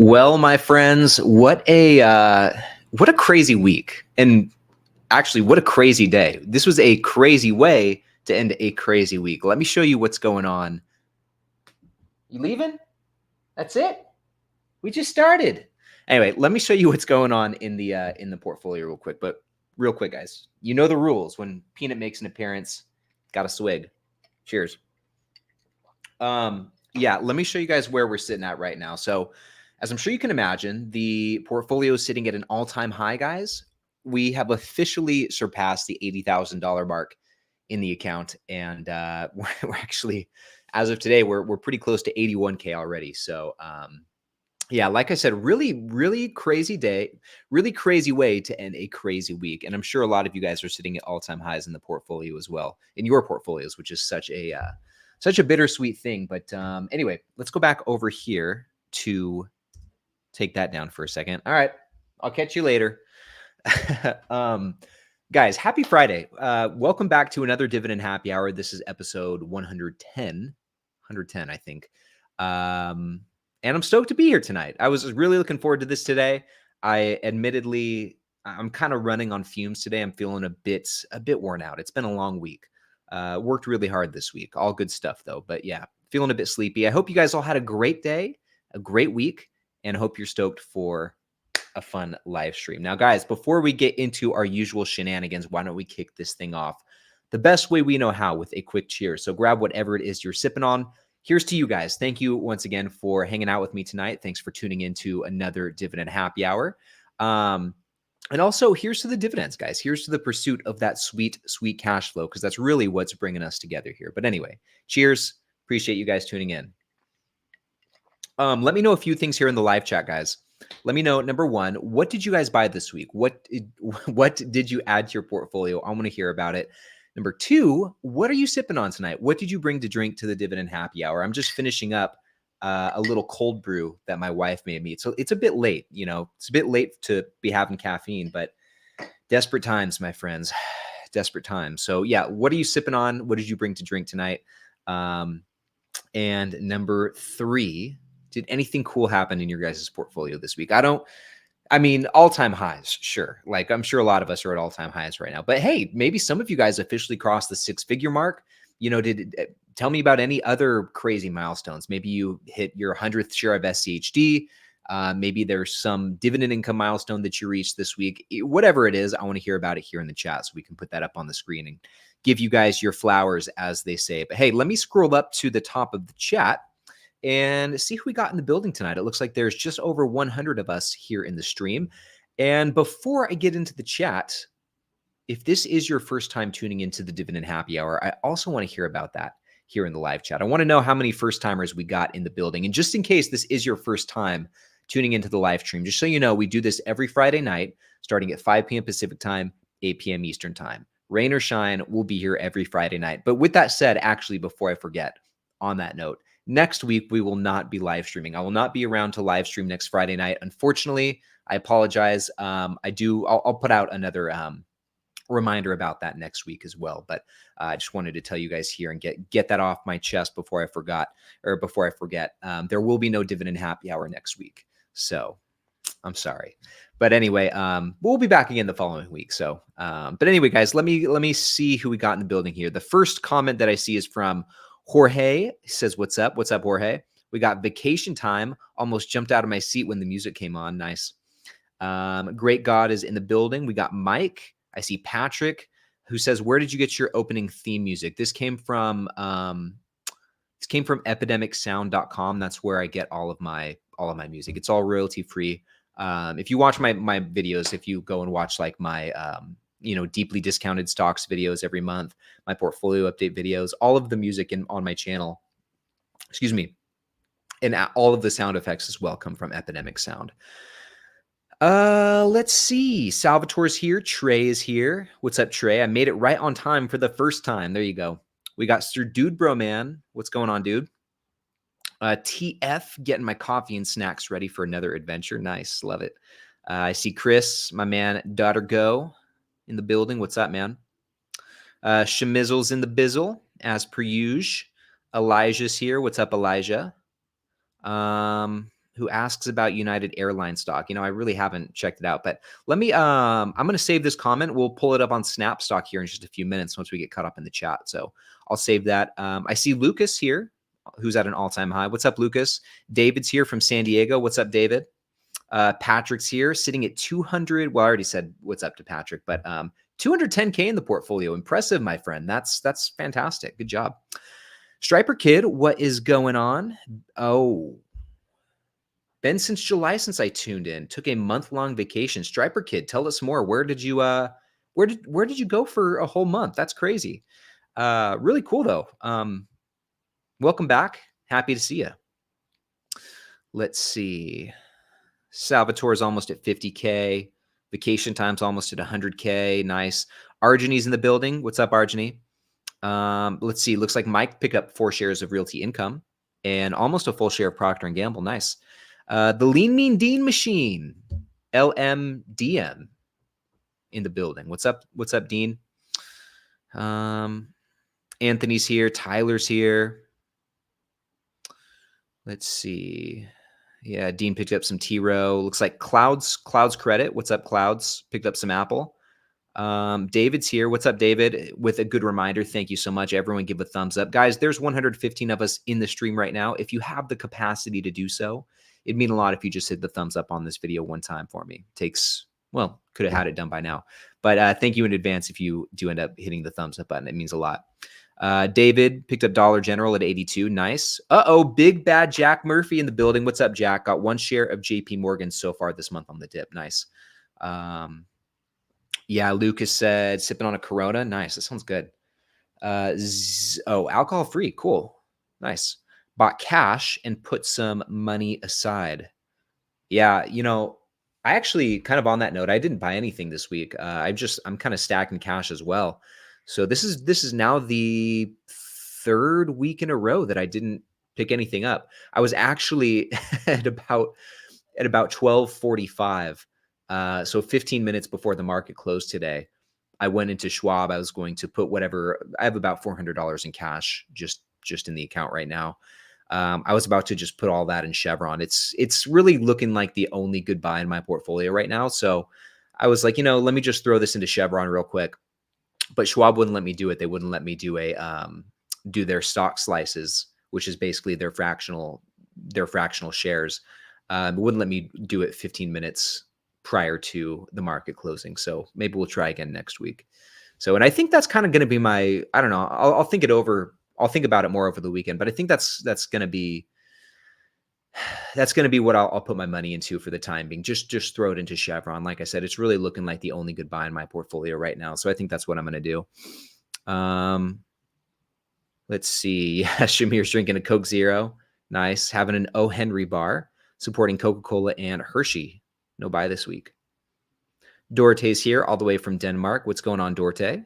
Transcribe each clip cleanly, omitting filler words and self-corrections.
Well, my friends, what a crazy week, and actually, what a crazy day. This was a crazy way to end a crazy week. Let me show you what's going on. You leaving? That's it. We just started. Anyway, let me show you what's going on in the portfolio real quick. But real quick, guys, you know the rules. When Peanut makes an appearance, got a swig. Cheers. Yeah, let me show you guys where we're sitting at right now. So, as I'm sure you can imagine, the portfolio is sitting at an all-time high, guys. We have officially surpassed the $80,000 mark in the account, and we're actually, as of today, we're pretty close to 81K already. So, yeah, like I said, really crazy day, really crazy way to end a crazy week. And I'm sure a lot of you guys are sitting at all-time highs in the portfolio as well, in your portfolios, which is such a bittersweet thing. But anyway, let's go back over here to take that down for a second. All right, I'll catch you later. Guys, happy Friday. Welcome back to another Dividend Happy Hour. This is episode 110, I think. And I'm stoked to be here tonight. I was really looking forward to this today. I'm kind of running on fumes today. I'm feeling a bit worn out. It's been a long week. Worked really hard this week. All good stuff though. But yeah, feeling a bit sleepy. I hope you guys all had a great day, a great week, and hope you're stoked for a fun live stream. Now, guys, before we get into our usual shenanigans, why don't we kick this thing off the best way we know how, with a quick cheer. So grab whatever it is you're sipping on. Here's to you guys. Thank you once again for hanging out with me tonight. Thanks for tuning into another Dividend Happy Hour. And also, here's to the dividends, guys. Here's to the pursuit of that sweet cash flow, because that's really what's bringing us together here. But anyway, cheers. Appreciate you guys tuning in. Let me know a few things here in the live chat, guys. Let me know, number one, what did you guys buy this week? What did you add to your portfolio? I want to hear about it. Number two, what are you sipping on tonight? What did you bring to drink to the Dividend Happy Hour? I'm just finishing up a little cold brew that my wife made me. So it's a bit late, it's a bit late to be having caffeine, but desperate times, my friends, desperate times. So yeah, what are you sipping on? What did you bring to drink tonight? And number three, did anything cool happen in your guys' portfolio this week? All-time highs, sure. Like, I'm sure a lot of us are at all-time highs right now. But hey, maybe some of you guys officially crossed the six-figure mark. Tell me about any other crazy milestones. Maybe you hit your 100th share of SCHD. Maybe there's some dividend income milestone that you reached this week. Whatever it is, I want to hear about it here in the chat so we can put that up on the screen and give you guys your flowers, as they say. But hey, let me scroll up to the top of the chat and see who we got in the building tonight. It looks like there's just over 100 of us here in the stream. And before I get into the chat, if this is your first time tuning into the Dividend Happy Hour, I also want to hear about that here in the live chat. I want to know how many first timers we got in the building. And just in case this is your first time tuning into the live stream, just so you know, we do this every Friday night, starting at 5 p.m. Pacific time, 8 p.m. Eastern time. Rain or shine, we'll be here every Friday night. But with that said, actually, before I forget, on that note, next week, we will not be live streaming. I will not be around to live stream next Friday night. Unfortunately, I apologize. I'll put out another reminder about that next week as well. But I just wanted to tell you guys here and get that off my chest before I forget. There will be no Dividend Happy Hour next week. So I'm sorry. But anyway, we'll be back again the following week. So, but anyway, guys, let me see who we got in the building here. The first comment that I see is from Jorge. He says, what's up? What's up, Jorge? We got vacation time. Almost jumped out of my seat when the music came on. Nice. Great God is in the building. We got Mike. I see Patrick, who says, where did you get your opening theme music? This came from epidemicsound.com. That's where I get all of my music. It's all royalty free. If you watch my videos, if you go and watch like my deeply discounted stocks videos every month, my portfolio update videos, all of the music on my channel, and all of the sound effects as well come from Epidemic Sound. Let's see. Salvatore's here. Trey is here. What's up, Trey? I made it right on time for the first time. There you go. We got Sir Dude Bro Man. What's going on, dude? TF, getting my coffee and snacks ready for another adventure. Nice. Love it. I see Chris, my man, Daughter Go, in the building. What's up, man? Shamizzle's in the bizzle, as per usual. Elijah's here. What's up, Elijah? who asks about United Airlines stock. I really haven't checked it out, but let me, I'm going to save this comment. We'll pull it up on Snap stock here in just a few minutes once we get caught up in the chat. So I'll save that. I see Lucas here, who's at an all-time high. What's up, Lucas? David's here from San Diego. What's up, David? Patrick's here sitting at 200. Well, I already said what's up to Patrick, but 210K in the portfolio. Impressive, my friend. That's fantastic. Good job. Striper Kid, what is going on? Oh, been since July since I tuned in. Took a month-long vacation. Striper Kid, tell us more. Where did you go for a whole month? That's crazy. Really cool though. Welcome back. Happy to see you. Let's see. Salvatore's almost at 50K. Vacation Time's almost at 100K. Nice. Argenie's in the building. What's up, Argenie? Let's see. Looks like Mike picked up 4 shares of Realty Income and almost a full share of Procter & Gamble. Nice. The Lean Mean Dean Machine, LMDM, in the building. What's up? What's up, Dean? Anthony's here. Tyler's here. Let's see. Yeah, Dean picked up some T-Row. Looks like Clouds Credit. What's up, Clouds? Picked up some Apple. David's here. What's up, David? With a good reminder. Thank you so much. Everyone give a thumbs up. Guys, there's 115 of us in the stream right now. If you have the capacity to do so, it'd mean a lot if you just hit the thumbs up on this video one time for me. Takes, well, could have had it done by now. But thank you in advance if you do end up hitting the thumbs up button. It means a lot. David picked up Dollar General at 82. Nice. Big bad Jack Murphy in the building. What's up, Jack? Got 1 share of JP Morgan so far this month on the dip. Nice. Yeah, Lucas said sipping on a Corona. Nice. That sounds good. Alcohol free. Cool. Nice. Bought cash and put some money aside. Yeah, I actually kind of on that note, I didn't buy anything this week. I'm kind of stacking cash as well. So this is now the 3rd week in a row that I didn't pick anything up. I was actually at about 12:45. So 15 minutes before the market closed today, I went into Schwab. I was going to put whatever. I have about $400 in cash just in the account right now. I was about to just put all that in Chevron. It's really looking like the only good buy in my portfolio right now. So I was like, let me just throw this into Chevron real quick. But Schwab wouldn't let me do it. They wouldn't let me do do their stock slices, which is basically their fractional shares. Wouldn't let me do it 15 minutes prior to the market closing. So maybe we'll try again next week. So, and I think that's kind of going to be I don't know. I'll think it over. I'll think about it more over the weekend, but I think that's going to be what I'll put my money into for the time being. Just throw it into Chevron. Like I said, it's really looking like the only good buy in my portfolio right now. So I think that's what I'm going to do. Let's see. Yeah, Shamir's drinking a Coke Zero. Nice. Having an O. Henry bar, supporting Coca-Cola and Hershey. No buy this week. Dorte's here all the way from Denmark. What's going on, Dorte?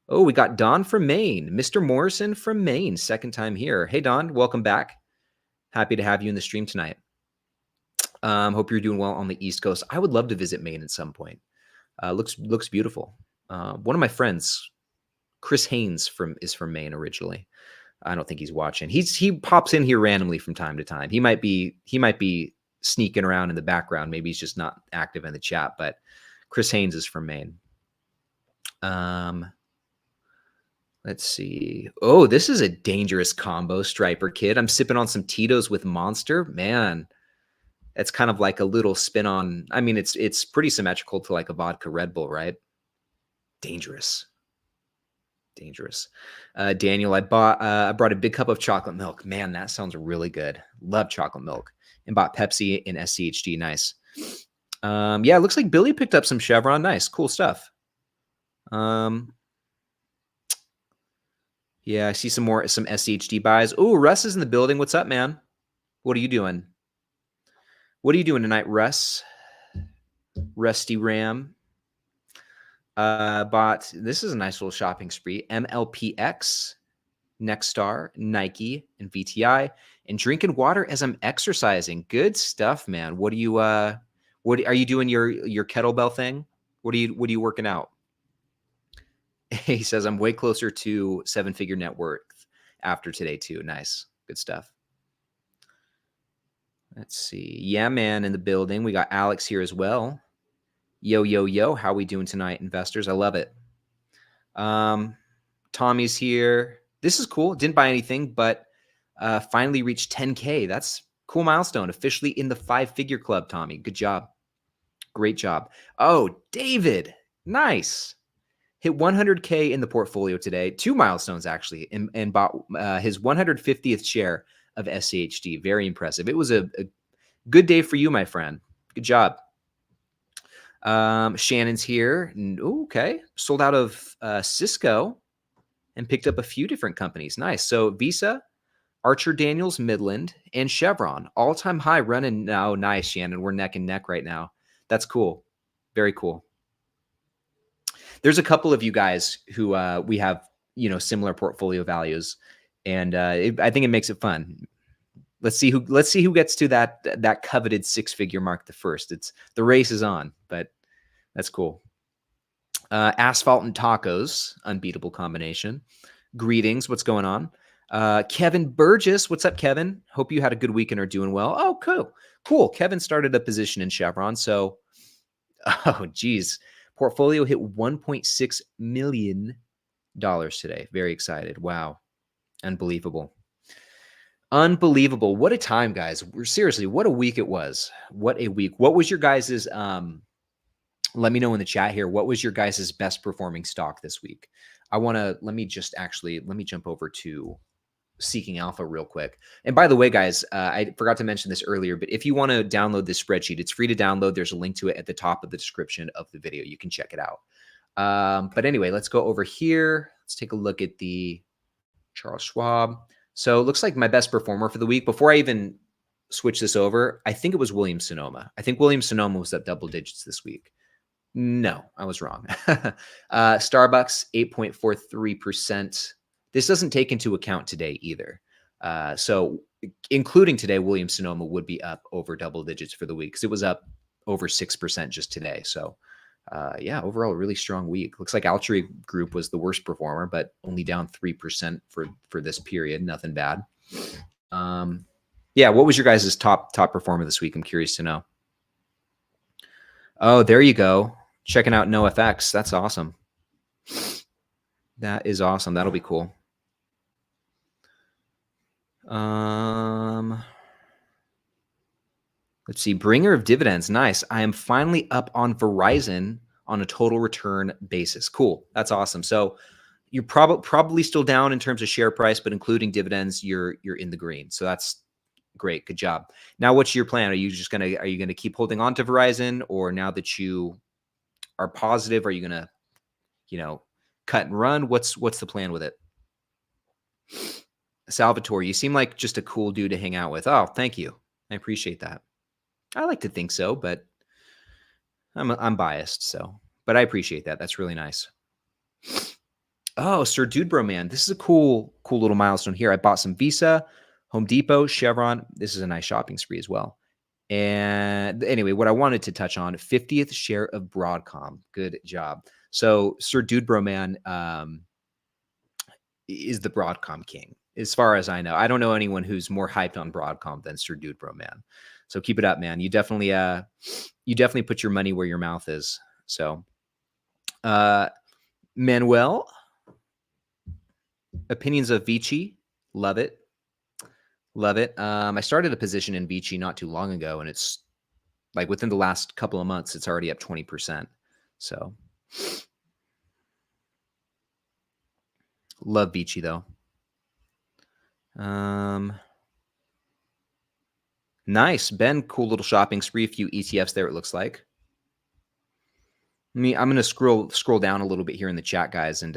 Oh, we got Don from Maine. Mr. Morrison from Maine. 2nd time here. Hey, Don. Welcome back. Happy to have you in the stream tonight. Hope you're doing well on the East Coast. I would love to visit Maine at some point. Looks beautiful. One of my friends, Chris Haynes, is from Maine originally. I don't think he's watching. He pops in here randomly from time to time. He might be sneaking around in the background. Maybe he's just not active in the chat. But Chris Haynes is from Maine. Let's see. Oh, this is a dangerous combo, Striper Kid. I'm sipping on some Tito's with Monster. Man, it's kind of like a little spin on. I mean, it's pretty symmetrical to like a vodka Red Bull, right? Dangerous. Daniel, I brought a big cup of chocolate milk. Man, that sounds really good. Love chocolate milk. And bought Pepsi and SCHD. Nice. Yeah, it looks like Billy picked up some Chevron. Nice, cool stuff. Yeah, I see some SCHD buys. Oh, Russ is in the building. What's up, man? What are you doing? What are you doing tonight, Russ? Rusty Ram. This is a nice little shopping spree. MLPX, Nexstar, Nike, and VTI, and drinking water as I'm exercising. Good stuff, man. What are you doing your kettlebell thing? What are you working out? He says, I'm way closer to 7-figure net worth after today too. Nice. Good stuff. Let's see. Yeah, man, in the building. We got Alex here as well. Yo, yo, yo. How we doing tonight, investors? I love it. Tommy's here. This is cool. Didn't buy anything, but finally reached 10K. That's a cool milestone. Officially in the 5-figure club, Tommy. Good job. Great job. Oh, David. Nice. Hit 100K in the portfolio today. 2 milestones, actually, and bought his 150th share of SCHD. Very impressive. It was a good day for you, my friend. Good job. Shannon's here. Okay. Sold out of Cisco and picked up a few different companies. Nice. So Visa, Archer Daniels, Midland, and Chevron. All-time high running now. Nice, Shannon. We're neck and neck right now. That's cool. Very cool. There's a couple of you guys who we have, similar portfolio values, and I think it makes it fun. Let's see who gets to that coveted 6-figure mark the first. The race is on, but that's cool. Asphalt and tacos, unbeatable combination. Greetings, what's going on? Kevin Burgess, what's up, Kevin? Hope you had a good week and are doing well. Oh, cool. Kevin started a position in Chevron, so geez. Portfolio hit $1.6 million today. Very excited. Wow. Unbelievable. What a time, guys. Seriously, what a week it was. What a week. What was your guys's, let me know in the chat here, what was your guys's best performing stock this week? Let me jump over to Seeking Alpha real quick. And by the way, guys, I forgot to mention this earlier, but if you want to download this spreadsheet, it's free to download. There's a link to it at the top of the description of the video. You can check it out. But anyway, let's go over here. Let's take a look at the Charles Schwab. So it looks like my best performer for the week, before I even switch this over, I think it was Williams Sonoma. I think Williams Sonoma was up double digits this week. No, I was wrong. Starbucks, 8.43%. This doesn't take into account today either. So including today, Williams Sonoma would be up over double digits for the week because it was up over 6% just today. So yeah, overall, a really strong week. Looks like Altria Group was the worst performer, but only down 3% for this period. Nothing bad. Yeah, what was your guys' top performer this week? I'm curious to know. Oh, there you go. Checking out NoFX. That's awesome. That is awesome. That'll be cool. Let's see. Bringer of dividends. Nice. I am finally up on Verizon on a total return basis. Cool. That's awesome. So you're probably still down in terms of share price, but including dividends, you're in the green. So that's great. Good job. Now, what's your plan? Are you gonna keep holding on to Verizon, or now that you are positive, are you gonna, cut and run? What's the plan with it? Salvatore, you seem like just a cool dude to hang out with. Oh, thank you. I appreciate that. I like to think so, but I'm biased. So, but I appreciate that. That's really nice. Oh, Sir Dudebro, man, this is a cool little milestone here. I bought some Visa, Home Depot, Chevron. This is a nice shopping spree as well. And anyway, what I wanted to touch on, 50th share of Broadcom. Good job. So Sir Dudebro, man, is the Broadcom king, as far as I know. I don't know anyone who's more hyped on Broadcom than Sir Dudebro, man. So keep it up, man. You definitely put your money where your mouth is. So, Manuel, opinions of Vici, love it. Love it. I started a position in Vici not too long ago, and it's like within the last couple of months, it's already up 20%. So love Vici though. Nice. Ben, cool little shopping spree. A few ETFs there, it looks like. I'm going to scroll down a little bit here in the chat, guys, and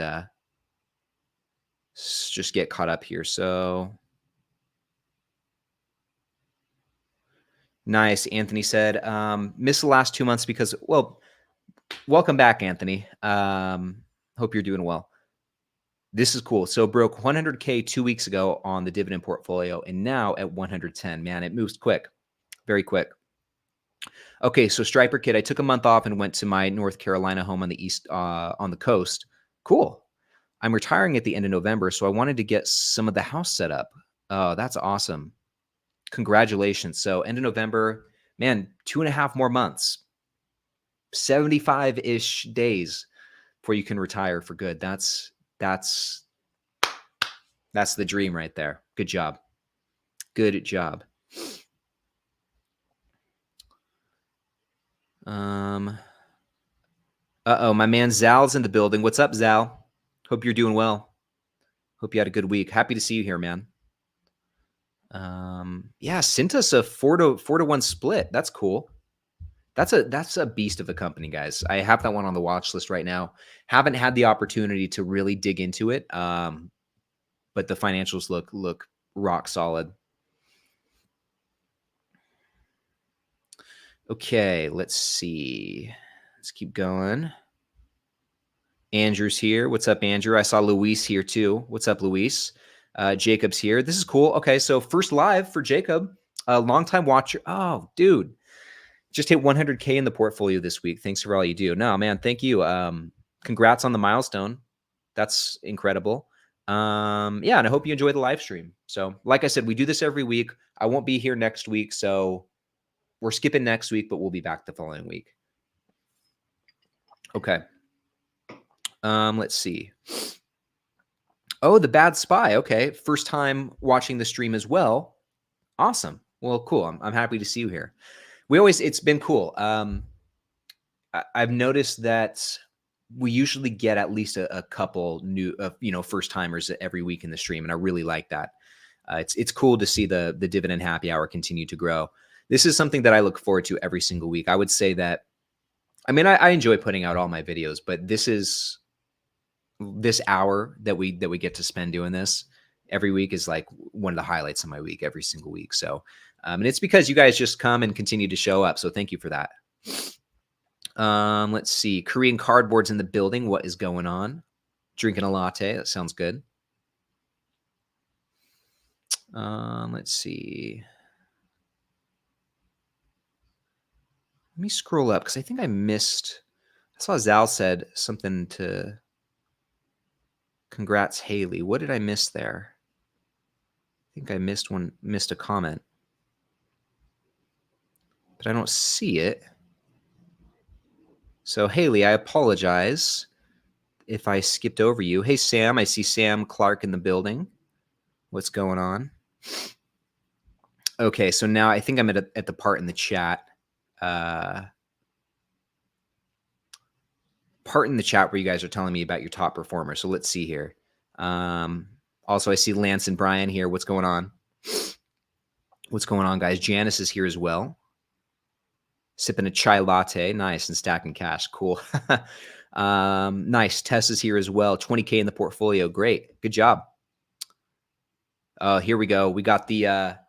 just get caught up here. So nice. Anthony said, missed the last 2 months because, well, welcome back, Anthony. Hope you're doing well. This is cool. So broke 100K 2 weeks ago on the dividend portfolio, and now at 110. Man, it moves quick, very quick. Okay, so Striper Kid, I took a month off and went to my North Carolina home on the east, on the coast. Cool. I'm retiring at the end of November, so I wanted to get some of the house set up. Oh, that's awesome. Congratulations. So end of November, man, 2.5 more months, 75-ish days before you can retire for good. That's the dream right there. Good job. Good job. Uh-oh, my man Zal's in the building. What's up, Zal? Hope you're doing well. Hope you had a good week. Happy to see you here, man. Yeah, sent us a 4-1 split. That's cool. That's a beast of a company, guys. I have that one on the watch list right now. Haven't had the opportunity to really dig into it. But the financials look rock solid. Okay, let's see. Let's keep going. Andrew's here. What's up, Andrew? I saw Luis here too. What's up, Luis? Jacob's here. This is cool. Okay, so first live for Jacob, a longtime watcher. Oh, dude, just hit 100K in the portfolio this week. Thanks for all you do. No, man, thank you. Congrats on the milestone. That's incredible. Yeah, and I hope you enjoy the live stream. So, like I said, we do this every week. I won't be here next week, so we're skipping next week, but we'll be back the following week. Okay. Let's see. Oh, the Bad Spy. Okay. First time watching the stream as well. Awesome. Well, cool. I'm happy to see you here. It's been cool. I've noticed that we usually get at least a couple new, first timers every week in the stream. And I really like that. It's cool to see the Dividend Happy Hour continue to grow. This is something that I look forward to every single week. I would say that, I enjoy putting out all my videos, but this hour that we get to spend doing this every week is like one of the highlights of my week every single week. So, and it's because you guys just come and continue to show up. So thank you for that. Let's see. Korean Cardboard's in the building. What is going on? Drinking a latte. That sounds good. Let's see. Let me scroll up because I think I saw Zal said something to congrats, Haley. What did I miss there? I think I missed a comment, but I don't see it. So Haley, I apologize if I skipped over you. Hey, Sam, I see Sam Clark in the building. What's going on? Okay, so now I think I'm at the part in the chat. Part in the chat where you guys are telling me about your top performer. So let's see here. Also, I see Lance and Brian here. What's going on? What's going on, guys? Janice is here as well. Sipping a chai latte. Nice. And stacking cash. Cool. Nice. Tess is here as well. 20K in the portfolio. Great. Good job. Here we go. We got the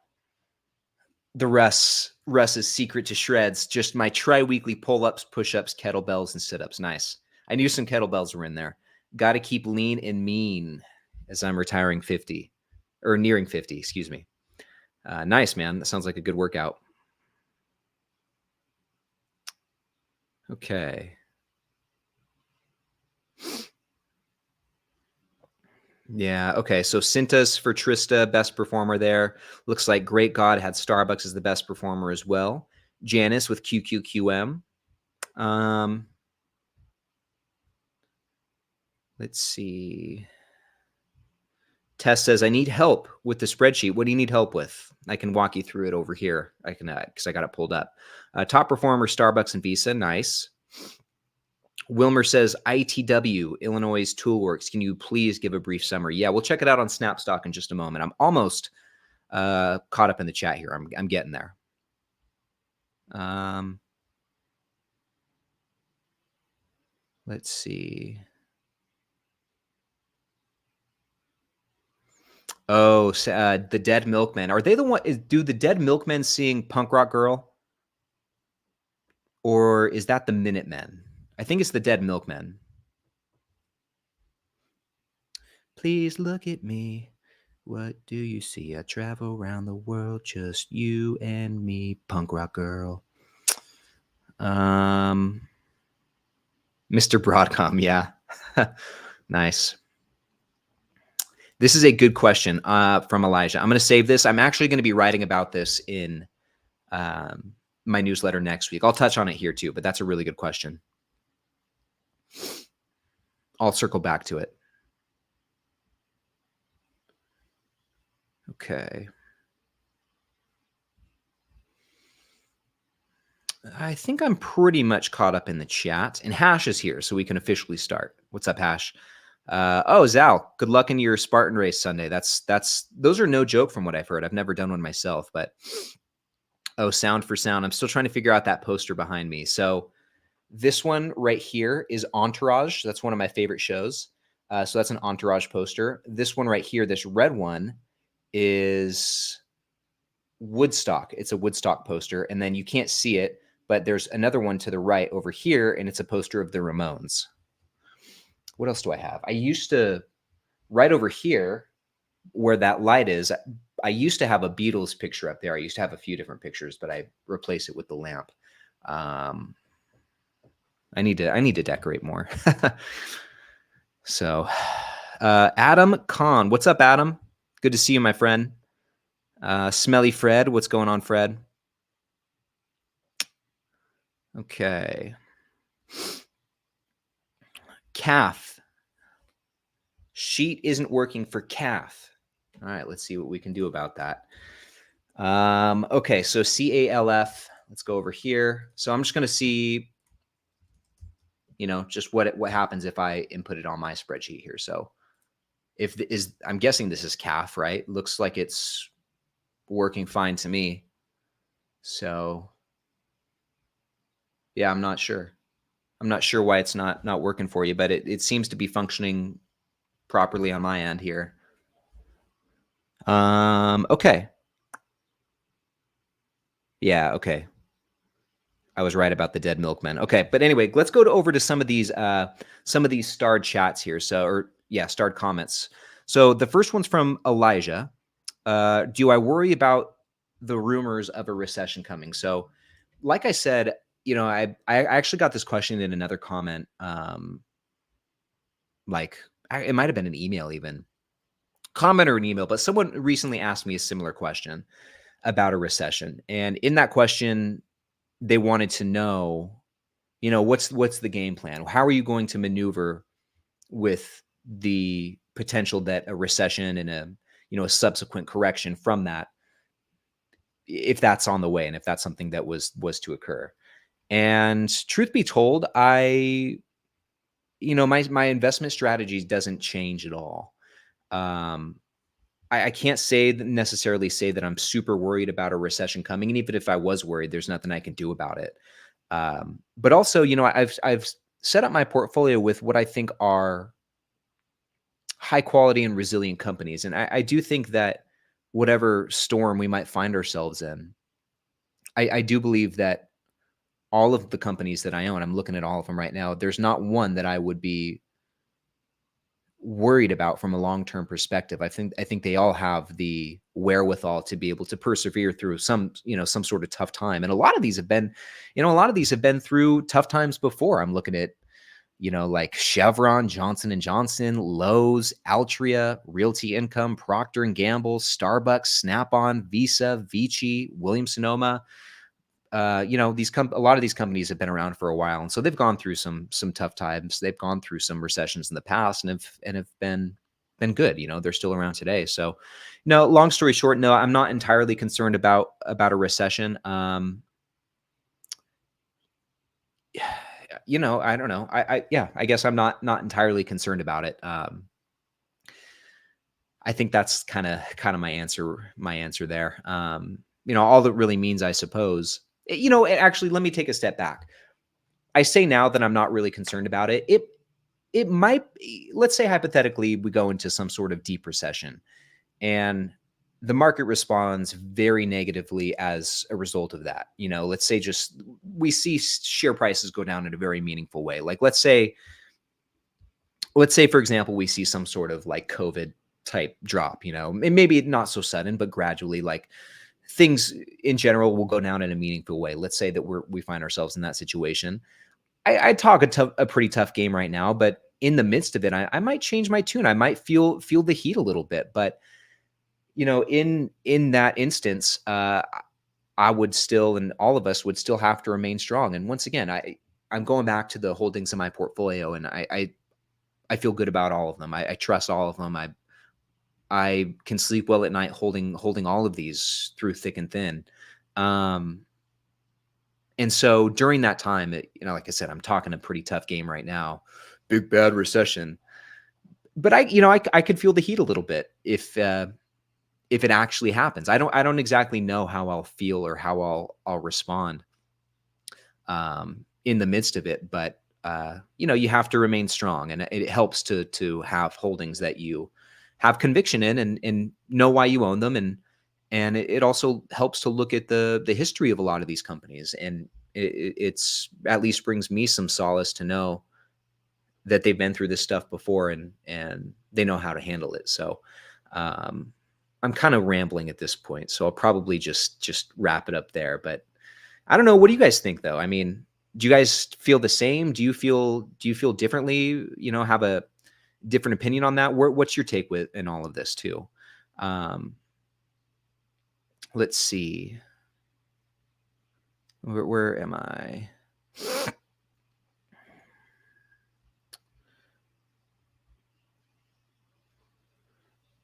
Russ's secret to shreds. Just my tri-weekly pull-ups, push-ups, kettlebells, and sit-ups. Nice. I knew some kettlebells were in there. Got to keep lean and mean as I'm retiring 50 or nearing 50, excuse me. Nice, man. That sounds like a good workout. Okay. Yeah. Okay. So Cintas for Trista, best performer there. Looks like Great God had Starbucks as the best performer as well. Janice with QQQM. Let's see. Tess says, I need help with the spreadsheet. What do you need help with? I can walk you through it over here. I can, because I got it pulled up. Top performer, Starbucks and Visa. Nice. Wilmer says, ITW, Illinois Toolworks. Can you please give a brief summary? Yeah, we'll check it out on Snapstock in just a moment. I'm almost caught up in the chat here. I'm getting there. Let's see. Oh, the Dead Milkmen. Are they the one? Do the Dead Milkmen sing Punk Rock Girl? Or is that the Minutemen? I think it's the Dead Milkmen. Please look at me. What do you see? I travel around the world, just you and me, Punk Rock Girl. Mr. Broadcom, yeah. Nice. This is a good question from Elijah. I'm going to save this. I'm actually going to be writing about this in my newsletter next week. I'll touch on it here too, but that's a really good question. I'll circle back to it. Okay. I think I'm pretty much caught up in the chat, and Hash is here, so we can officially start. What's up, Hash? Oh, Zal, good luck in your Spartan race Sunday. Those are no joke from what I've heard. I've never done one myself, but sound for sound. I'm still trying to figure out that poster behind me. So this one right here is Entourage. That's one of my favorite shows. So that's an Entourage poster. This one right here, this red one, is Woodstock. It's a Woodstock poster, and then you can't see it, but there's another one to the right over here, and it's a poster of the Ramones. What else do I have? I used to, right over here where that light is, I used to have a Beatles picture up there. I used to have a few different pictures, but I replaced it with the lamp. I need to decorate more. So, Adam Kahn, what's up, Adam? Good to see you, my friend. Smelly Fred, what's going on, Fred? Okay. Calf. Sheet isn't working for calf. All right, let's see what we can do about that. Okay, so CALF. Let's go over here. So I'm just going to see, just what happens if I input it on my spreadsheet here. So I'm guessing this is calf, right? Looks like it's working fine to me. So yeah, I'm not sure. I'm not sure why it's not working for you, but it seems to be functioning properly on my end here. Okay. Yeah, okay. I was right about the dead milkmen. Okay, but anyway, let's go over to some of these starred chats here. Starred comments. So the first one's from Elijah. Do I worry about the rumors of a recession coming? So, like I said, I actually got this question in another comment. It might have been an email, even comment or an email, but someone recently asked me a similar question about a recession, and in that question, they wanted to know, what's the game plan? How are you going to maneuver with the potential that a recession and a subsequent correction from that, if that's on the way and if that's something that was to occur? And truth be told, my investment strategies doesn't change at all. I can't necessarily say that I'm super worried about a recession coming. And even if I was worried, there's nothing I can do about it. But also, I've set up my portfolio with what I think are high quality and resilient companies. And I do think that whatever storm we might find ourselves in, I do believe that all of the companies that I own, I'm looking at all of them right now, there's not one that I would be worried about from a long-term perspective. I think they all have the wherewithal to be able to persevere through some sort of tough time. And a lot of these have been through tough times before. I'm looking at, like Chevron, Johnson & Johnson, Lowe's, Altria, Realty Income, Procter & Gamble, Starbucks, Snap-on, Visa, Vici, Williams-Sonoma. A lot of these companies have been around for a while, and so they've gone through some tough times. They've gone through some recessions in the past, and have been good. They're still around today. So, long story short, no, I'm not entirely concerned about a recession. I don't know. I guess I'm not entirely concerned about it. I think that's kind of my answer there. All that really means, I suppose. Actually, let me take a step back. I say now that I'm not really concerned about it. It might, let's say hypothetically, we go into some sort of deep recession and the market responds very negatively as a result of that. Let's say just we see share prices go down in a very meaningful way. Like let's say, for example, we see some sort of like COVID type drop, and maybe not so sudden, but gradually, like things in general will go down in a meaningful way. Let's say that we find ourselves in that situation. I talk a pretty tough game right now, but in the midst of it, I might change my tune. I might feel the heat a little bit, but in that instance, I would still, and all of us would still have to remain strong. And once again, I'm going back to the holdings in my portfolio, and I feel good about all of them. I trust all of them. I can sleep well at night holding all of these through thick and thin. Um, and so during that time, like I said, I'm talking a pretty tough game right now. Big bad recession. But I could feel the heat a little bit if it actually happens. I don't exactly know how I'll feel or how I'll respond in the midst of it, but you have to remain strong, and it helps to have holdings that you have conviction in and know why you own them, and it also helps to look at the history of a lot of these companies, and it's at least brings me some solace to know that they've been through this stuff before and they know how to handle it. So I'm kind of rambling at this point, so I'll probably just wrap it up there. But I don't know. What do you guys think, though? I mean, do you guys feel the same? Do you feel differently? Have a different opinion on that? What's your take in all of this too? Let's see. Where am I?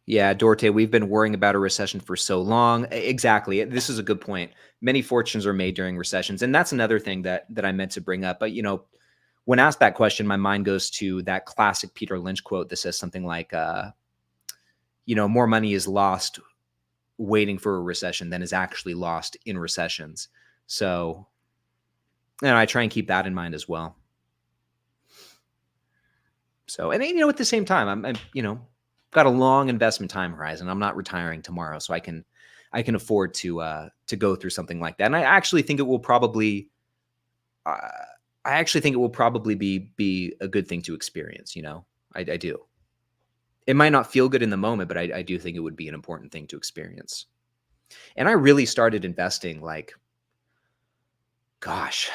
Yeah, Dorte, we've been worrying about a recession for so long. Exactly. This is a good point. Many fortunes are made during recessions. And that's another thing that I meant to bring up. But, when asked that question, my mind goes to that classic Peter Lynch quote that says something like, more money is lost waiting for a recession than is actually lost in recessions. So, I try and keep that in mind as well. So, and at the same time, I'm got a long investment time horizon. I'm not retiring tomorrow, so I can afford to go through something like that. And I actually think it will probably, be a good thing to experience. I do. It might not feel good in the moment, but I do think it would be an important thing to experience. And I really started investing gosh,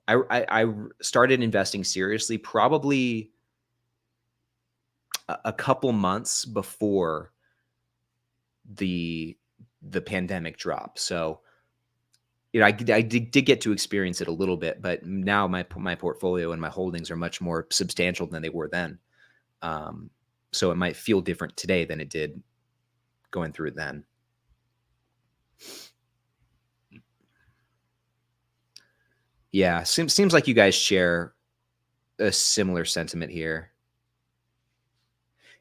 I started investing seriously probably a couple months before the pandemic drop. So, I did get to experience it a little bit, but now my portfolio and my holdings are much more substantial than they were then. So it might feel different today than it did going through it then. Yeah, seems like you guys share a similar sentiment here.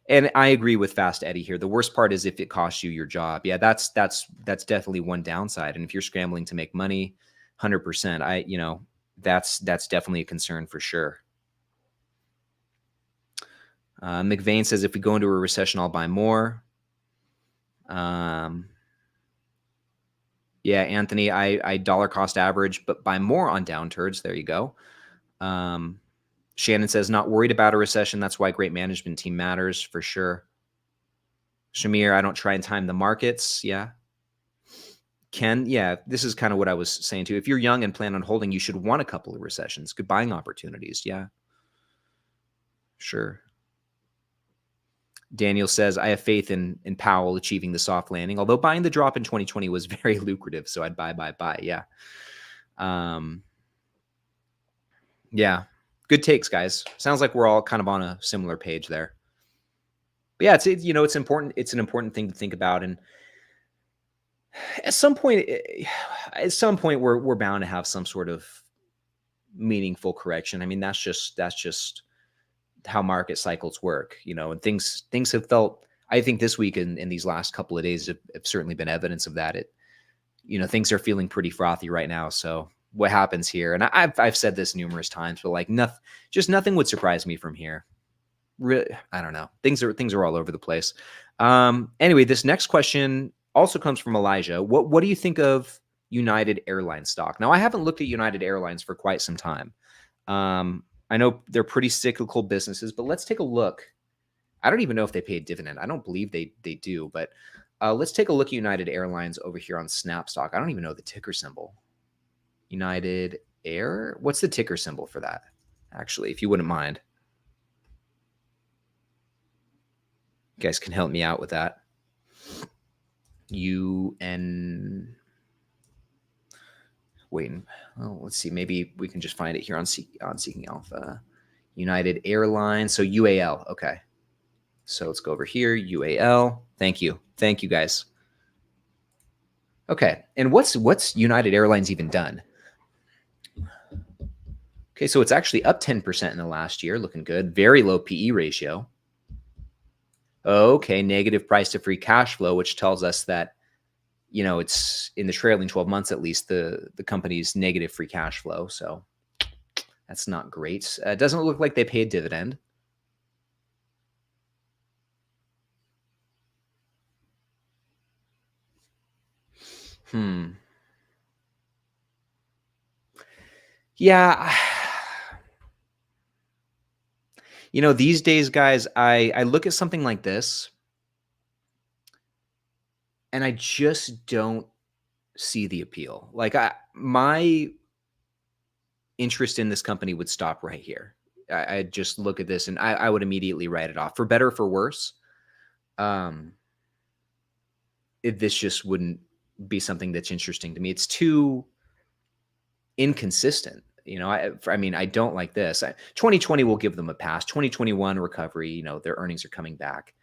And I agree with Fast Eddie here. The worst part is if it costs you your job. Yeah, that's definitely one downside. And if you're scrambling to make money, 100%, that's definitely a concern for sure. McVeigh says if we go into a recession, I'll buy more. Yeah, Anthony, I dollar cost average, but buy more on downturns. There you go. Shannon says, not worried about a recession. That's why great management team matters for sure. Shamir, I don't try and time the markets. Yeah. Ken, yeah, this is kind of what I was saying too. If you're young and plan on holding, you should want a couple of recessions. Good buying opportunities. Yeah. Sure. Daniel says, I have faith in Powell achieving the soft landing, although buying the drop in 2020 was very lucrative. So I'd buy. Yeah. Yeah. Good takes, guys. Sounds like we're all kind of on a similar page there. But yeah, it's important. It's an important thing to think about. And at some point, we're bound to have some sort of meaningful correction. I mean, that's just how market cycles work, and things have felt, I think this week in these last couple of days have certainly been evidence of that. Things are feeling pretty frothy right now. So what happens here? And I've said this numerous times, but nothing would surprise me from here. Really, I don't know. Things are all over the place. Anyway, this next question also comes from Elijah. What do you think of United Airlines stock? Now, I haven't looked at United Airlines for quite some time. I know they're pretty cyclical businesses, but let's take a look. I don't even know if they pay a dividend. I don't believe they do, but let's take a look at United Airlines over here on Snapstock. I don't even know the ticker symbol. United Air? What's the ticker symbol for that? Actually, if you wouldn't mind. You guys can help me out with that. UN. Wait, well, let's see. Maybe we can just find it here on Seeking Alpha. United Airlines. So UAL. Okay. So let's go over here. UAL. Thank you. Thank you, guys. Okay. And what's United Airlines even done? Okay, so it's actually up 10% in the last year. Looking good. Very low PE ratio. Okay, negative price to free cash flow, which tells us that, it's in the trailing 12 months at least, the company's negative free cash flow. So that's not great. It doesn't look like they pay a dividend. Yeah. These days, guys, I look at something like this and I just don't see the appeal. Like my interest in this company would stop right here. I just look at this and I would immediately write it off. For better or for worse, this just wouldn't be something that's interesting to me. It's too inconsistent. I mean, I don't like this. 2020 will give them a pass. 2021 recovery, their earnings are coming back.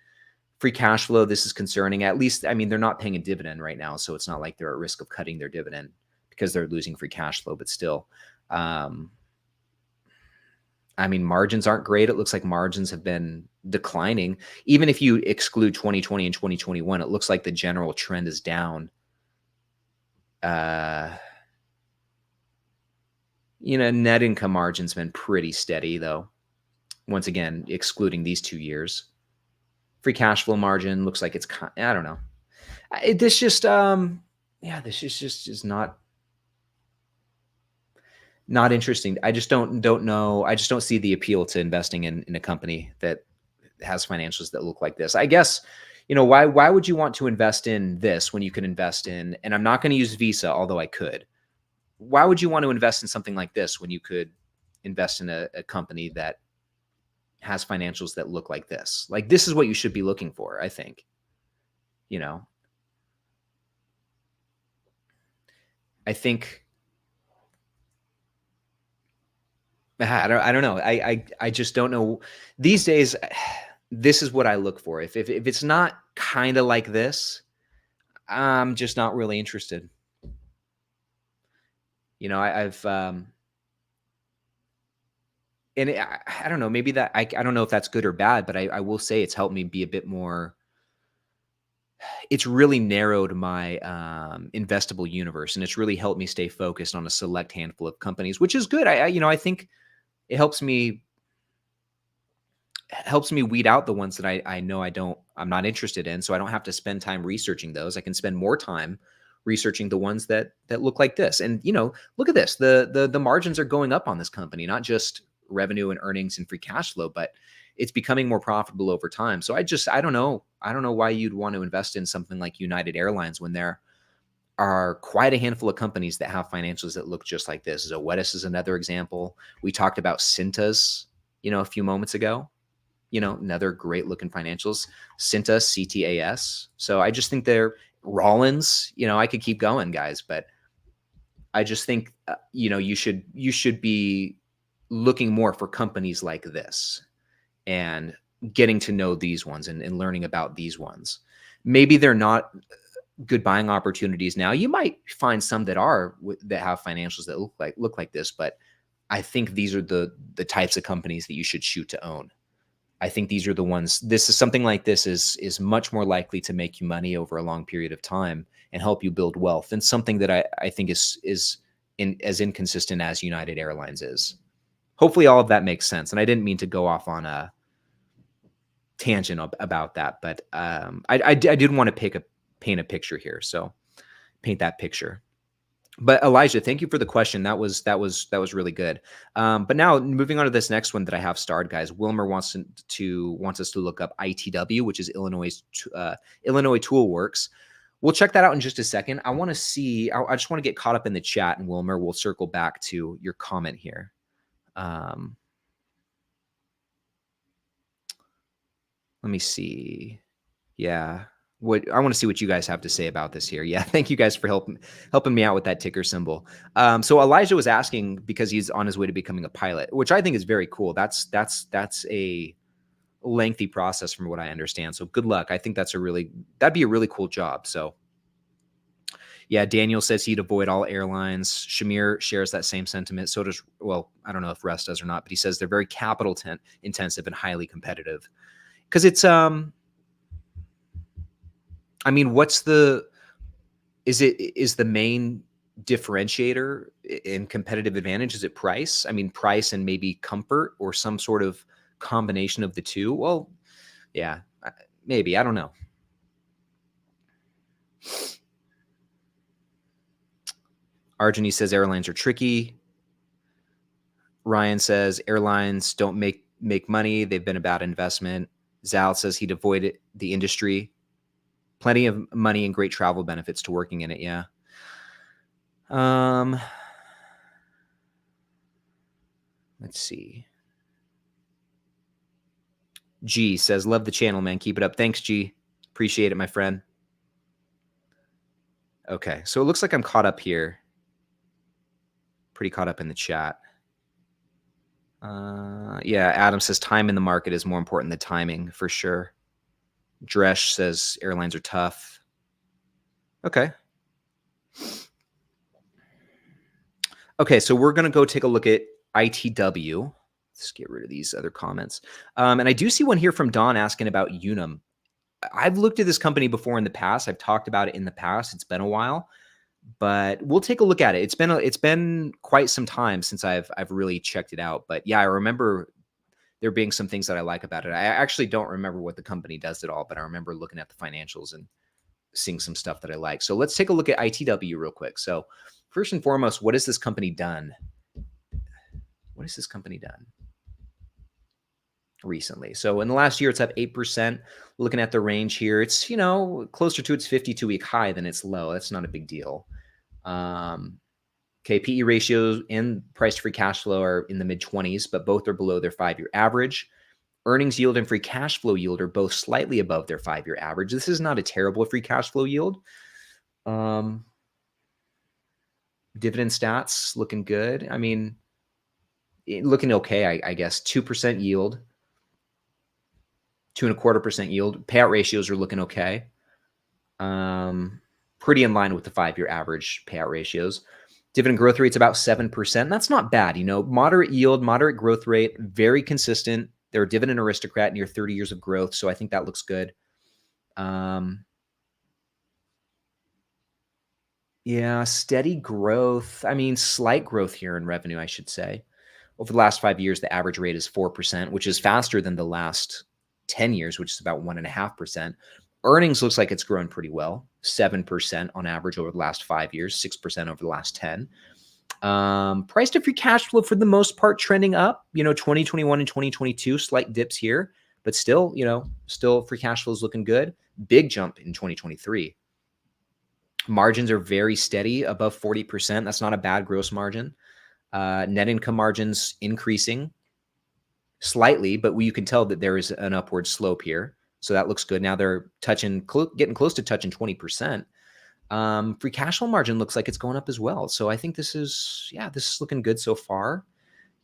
Free cash flow, this is concerning. At least, I mean, they're not paying a dividend right now, so it's not like they're at risk of cutting their dividend because they're losing free cash flow, but still. I mean, margins aren't great. It looks like margins have been declining. Even if you exclude 2020 and 2021, it looks like the general trend is down. Net income margin's been pretty steady, though. Once again, excluding these 2 years. Free cash flow margin looks like it's, I don't know. This just, this is not interesting. I just don't know. I just don't see the appeal to investing in a company that has financials that look like this. I guess, why would you want to invest in this when you can invest in, and I'm not going to use Visa, although I could. Why would you want to invest in something like this when you could invest in a company that has financials that look like this? Like, this is what you should be looking for, I think. I think I don't know. I just don't know. These days, this is what I look for. If it's not kind of like this, I'm just not really interested. I've and I don't know, maybe that I don't know if that's good or bad, but I will say it's helped me be a bit more. It's really narrowed my investable universe, and it's really helped me stay focused on a select handful of companies, which is good. I think it helps me weed out the ones that I know I'm not interested in, so I don't have to spend time researching those. I can spend more time researching the ones that look like this. And look at this. The margins are going up on this company, not just revenue and earnings and free cash flow, but it's becoming more profitable over time. So I don't know why you'd want to invest in something like United Airlines when there are quite a handful of companies that have financials that look just like this. Zoetis is another example. We talked about Cintas, a few moments ago. Another great looking financials. Cintas, CTAS. So I just think they're Rollins. I could keep going, guys, but I just think you should be looking more for companies like this and getting to know these ones and learning about these ones. Maybe they're not good buying opportunities now. You might find some that have financials that look like this, but I think these are the types of companies that you should shoot to own. I think these are the ones. This is something like this is much more likely to make you money over a long period of time and help you build wealth, and something that I think is as inconsistent as United Airlines is. Hopefully, all of that makes sense. And I didn't mean to go off on a tangent about that, but I did want to paint a picture here. So paint that picture. But Elijah, thank you for the question. That was really good. But now moving on to this next one that I have starred, guys. Wilmer wants us to look up ITW, which is Illinois Tool Works. We'll check that out in just a second. I want to see. I just want to get caught up in the chat, and Wilmer, we'll circle back to your comment here. Let me see. Yeah. What I want to see what you guys have to say about this here. Yeah, thank you guys for helping me out with that ticker symbol. So Elijah was asking because he's on his way to becoming a pilot, which I think is very cool. That's a lengthy process from what I understand. So good luck. I think that'd be a really cool job. So yeah, Daniel says he'd avoid all airlines. Shamir shares that same sentiment. So does, well, I don't know if Russ does or not, but he says they're very capital intensive and highly competitive. Because it's I mean, is the main differentiator in competitive advantage? Is it price? I mean, price and maybe comfort or some sort of combination of the two. Well, yeah, maybe. I don't know. Arjuni says airlines are tricky. Ryan says airlines don't make money. They've been a bad investment. Zal says he'd avoid the industry. Plenty of money and great travel benefits to working in it. Yeah. Let's see. G says, love the channel, man. Keep it up. Thanks, G. Appreciate it, my friend. Okay, so it looks like I'm caught up here. Pretty caught up in the chat. Yeah, Adam says time in the market is more important than timing, for sure. Dresh says airlines are tough. Okay. Okay, so we're going to go take a look at ITW. Let's get rid of these other comments. And I do see one here from Don asking about Unum. I've looked at this company before in the past. I've talked about it in the past. It's been a while, but we'll take a look at it. It's been quite some time since I've really checked it out. But yeah, I remember there being some things that I like about it. I actually don't remember what the company does at all, but I remember looking at the financials and seeing some stuff that I like. So let's take a look at ITW real quick. So first and foremost, what has this company done? What has this company done recently? So in the last year, it's up 8%. Looking at the range here, it's, closer to its 52-week high than its low. That's not a big deal. Okay, PE ratios and price to free cash flow are in the mid-20s, but both are below their 5-year average. Earnings yield and free cash flow yield are both slightly above their 5-year average. This is not a terrible free cash flow yield. Dividend stats looking good. I mean, looking okay, I guess. 2% yield, 2.25% yield. Payout ratios are looking okay. Pretty in line with the 5-year average payout ratios. Dividend growth rate's about 7%. That's not bad. Moderate yield, moderate growth rate, very consistent. They're a dividend aristocrat, near 30 years of growth. So I think that looks good. Yeah, steady growth. I mean, slight growth here in revenue, I should say. Over the last 5 years, the average rate is 4%, which is faster than the last 10 years, which is about 1.5%. Earnings looks like it's grown pretty well, 7% on average over the last 5 years, 6% over the last 10. Price to free cash flow for the most part trending up. 2021 and 2022, slight dips here, but still, still free cash flow is looking good. Big jump in 2023. Margins are very steady, above 40%. That's not a bad gross margin. Net income margins increasing slightly, but you can tell that there is an upward slope here. So that looks good. Now they're getting close to touching 20%. Free cash flow margin looks like it's going up as well. So I think this is looking good so far.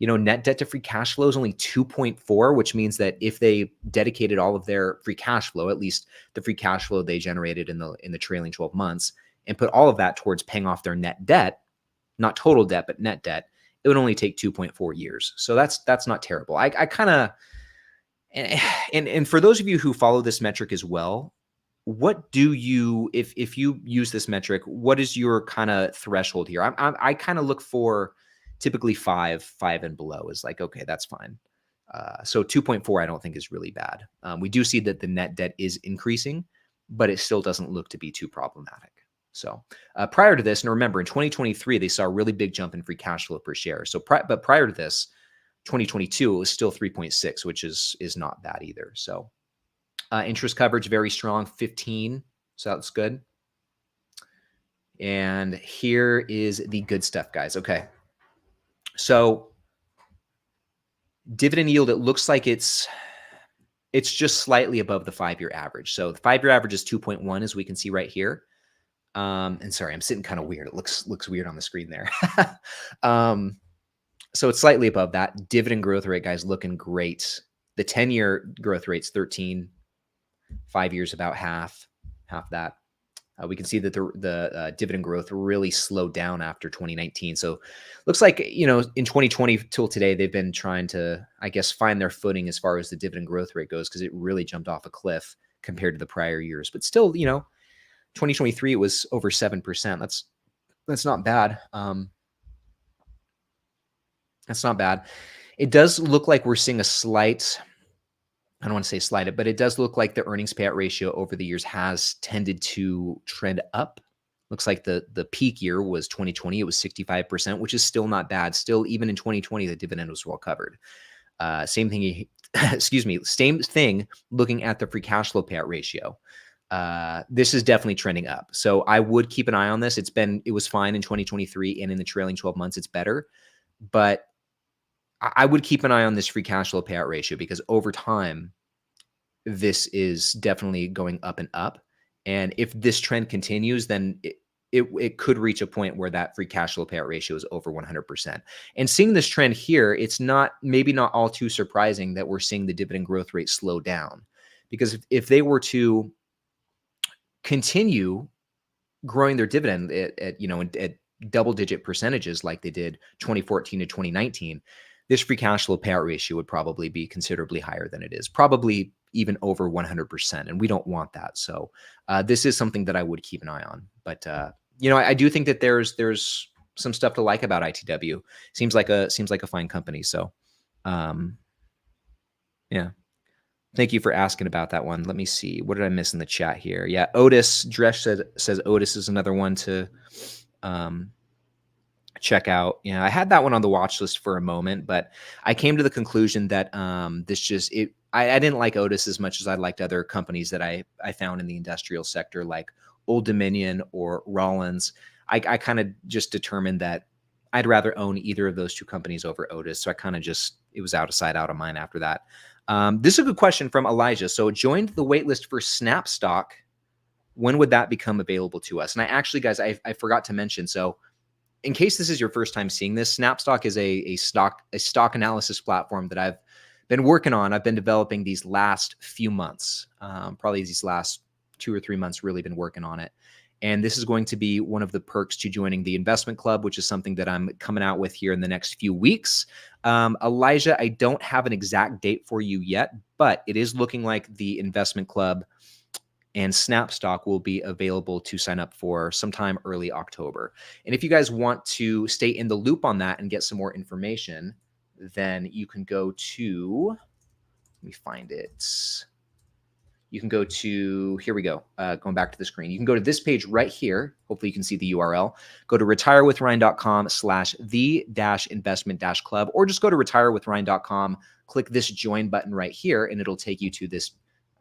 Net debt to free cash flow is only 2.4, which means that if they dedicated all of their free cash flow, at least the free cash flow they generated in the trailing 12 months, and put all of that towards paying off their net debt, not total debt, but net debt, it would only take 2.4 years. So that's not terrible. I kind of, and for those of you who follow this metric as well, what do you, if you use this metric, what is your kind of threshold here? I kind of look for typically 5 and below is like, okay, that's fine. So 2.4, I don't think is really bad. We do see that the net debt is increasing, but it still doesn't look to be too problematic. So prior to this, and remember in 2023, they saw a really big jump in free cash flow per share. So, but prior to this, 2022, it was still 3.6, which is not bad either. So interest coverage, very strong, 15. So that's good. And here is the good stuff, guys. Okay. So dividend yield, it looks like it's It's just slightly above the 5-year average. So the 5-year average is 2.1, as we can see right here. And sorry, I'm sitting kind of weird. It looks weird on the screen there. So it's slightly above that. Dividend growth rate, guys, looking great. The 10-year growth rate's 13. 5 years about half that. We can see that the dividend growth really slowed down after 2019. So looks like, in 2020 till today, they've been trying to, I guess, find their footing as far as the dividend growth rate goes, because it really jumped off a cliff compared to the prior years. But still, 2023, it was over 7%. That's not bad. That's not bad. It does look like we're seeing a slight, I don't want to say slight it, but it does look like the earnings payout ratio over the years has tended to trend up. Looks like the peak year was 2020. It was 65%, which is still not bad. Still, even in 2020, the dividend was well covered. Same thing, excuse me, same thing looking at the free cash flow payout ratio. This is definitely trending up. So I would keep an eye on this. It was fine in 2023, and in the trailing 12 months, it's better. But I would keep an eye on this free cash flow payout ratio, because over time, this is definitely going up and up. And if this trend continues, then it could reach a point where that free cash flow payout ratio is over 100%. And seeing this trend here, it's maybe not all too surprising that we're seeing the dividend growth rate slow down, because if they were to continue growing their dividend at double-digit percentages like they did 2014 to 2019, this free cash flow payout ratio would probably be considerably higher than it is, probably even over 100%. And we don't want that. So this is something that I would keep an eye on. But, I do think that there's some stuff to like about ITW. Seems like a fine company. So, yeah. Thank you for asking about that one. Let me see. What did I miss in the chat here? Yeah, Otis, Dresh says Otis is another one to check out. I had that one on the watch list for a moment, but I came to the conclusion that I didn't like Otis as much as I liked other companies that I found in the industrial sector, like Old Dominion or Rollins. I kind of just determined that I'd rather own either of those two companies over Otis. So I kind of it was out of sight, out of mind after that. This is a good question from Elijah. So joined the waitlist for Snap stock. When would that become available to us? And I actually, guys, I forgot to mention. So in case this is your first time seeing this, Snapstock is a stock analysis platform that I've been working on. I've been developing these last few months, probably these last 2 or 3 months, really been working on it. And this is going to be one of the perks to joining the investment club, which is something that I'm coming out with here in the next few weeks. Elijah, I don't have an exact date for you yet, but it is looking like the investment club and Snapstock will be available to sign up for sometime early October. And if you guys want to stay in the loop on that and get some more information, then you can go to, let me find it. You can go to, here we go, going back to the screen. You can go to this page right here. Hopefully you can see the URL. Go to retirewithryan.com/the-investment-club, or just go to retirewithryan.com, click this join button right here, and it'll take you to this,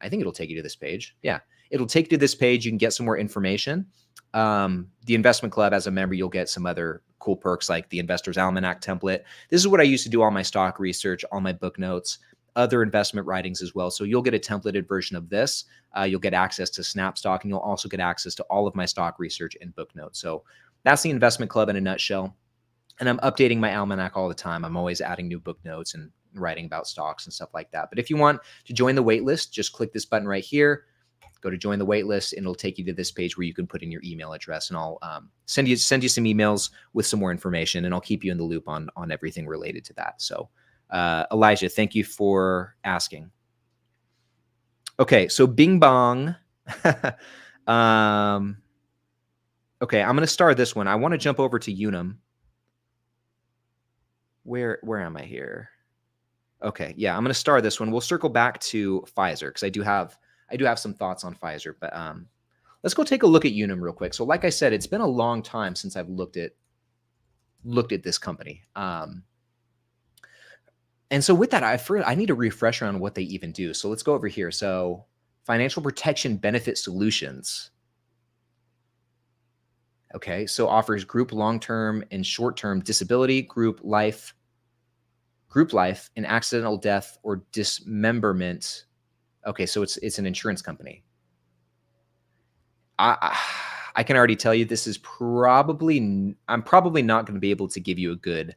I think it'll take you to this page. Yeah, it'll take you to this page. You can get some more information. The investment club, as a member, you'll get some other cool perks like the Investor's Almanac template. This is what I used to do all my stock research, all my book notes, other investment writings as well. So you'll get a templated version of this. You'll get access to Snapstock, and you'll also get access to all of my stock research and book notes. So that's the investment club in a nutshell. And I'm updating my almanac all the time. I'm always adding new book notes and writing about stocks and stuff like that. But if you want to join the waitlist, just click this button right here. Go to join the waitlist, and it'll take you to this page where you can put in your email address, and I'll send you some emails with some more information, and I'll keep you in the loop on everything related to that. So Elijah, thank you for asking. Okay, so Bing Bong. Okay, I'm going to start this one. I want to jump over to Unum. Where am I here? Okay, yeah, I'm going to start this one. We'll circle back to Pfizer because I do have some thoughts on Pfizer, but let's go take a look at Unum real quick. So like I said, it's been a long time since I've looked at this company. And so with that, I need a refresher on what they even do. So let's go over here. So Financial Protection Benefit Solutions. Okay, so offers group long-term and short-term disability, group life, and accidental death or dismemberment Okay, so it's an insurance company. I can already tell you this is probably I'm probably not going to be able to give you a good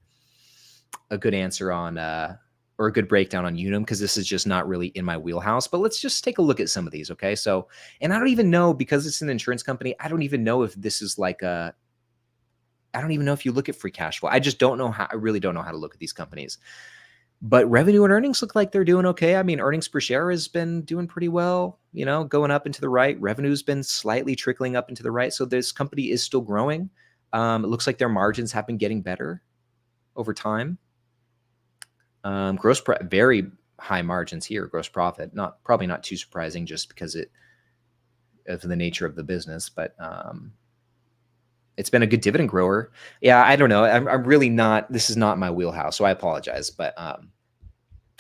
answer on or a good breakdown on Unum because this is just not really in my wheelhouse. But let's just take a look at some of these, okay? So, and I don't even know because it's an insurance company. I don't even know if this is like a. I don't even know if you look at free cash flow. I just don't know how. I really don't know how to look at these companies. But revenue and earnings look like they're doing okay. I mean, earnings per share has been doing pretty well, going up and to the right. Revenue's been slightly trickling up and to the right. So this company is still growing. It looks like their margins have been getting better over time. Very high margins here. Gross profit, probably not too surprising, just because of the nature of the business. But it's been a good dividend grower. Yeah, I don't know. I'm really not. This is not my wheelhouse, so I apologize. But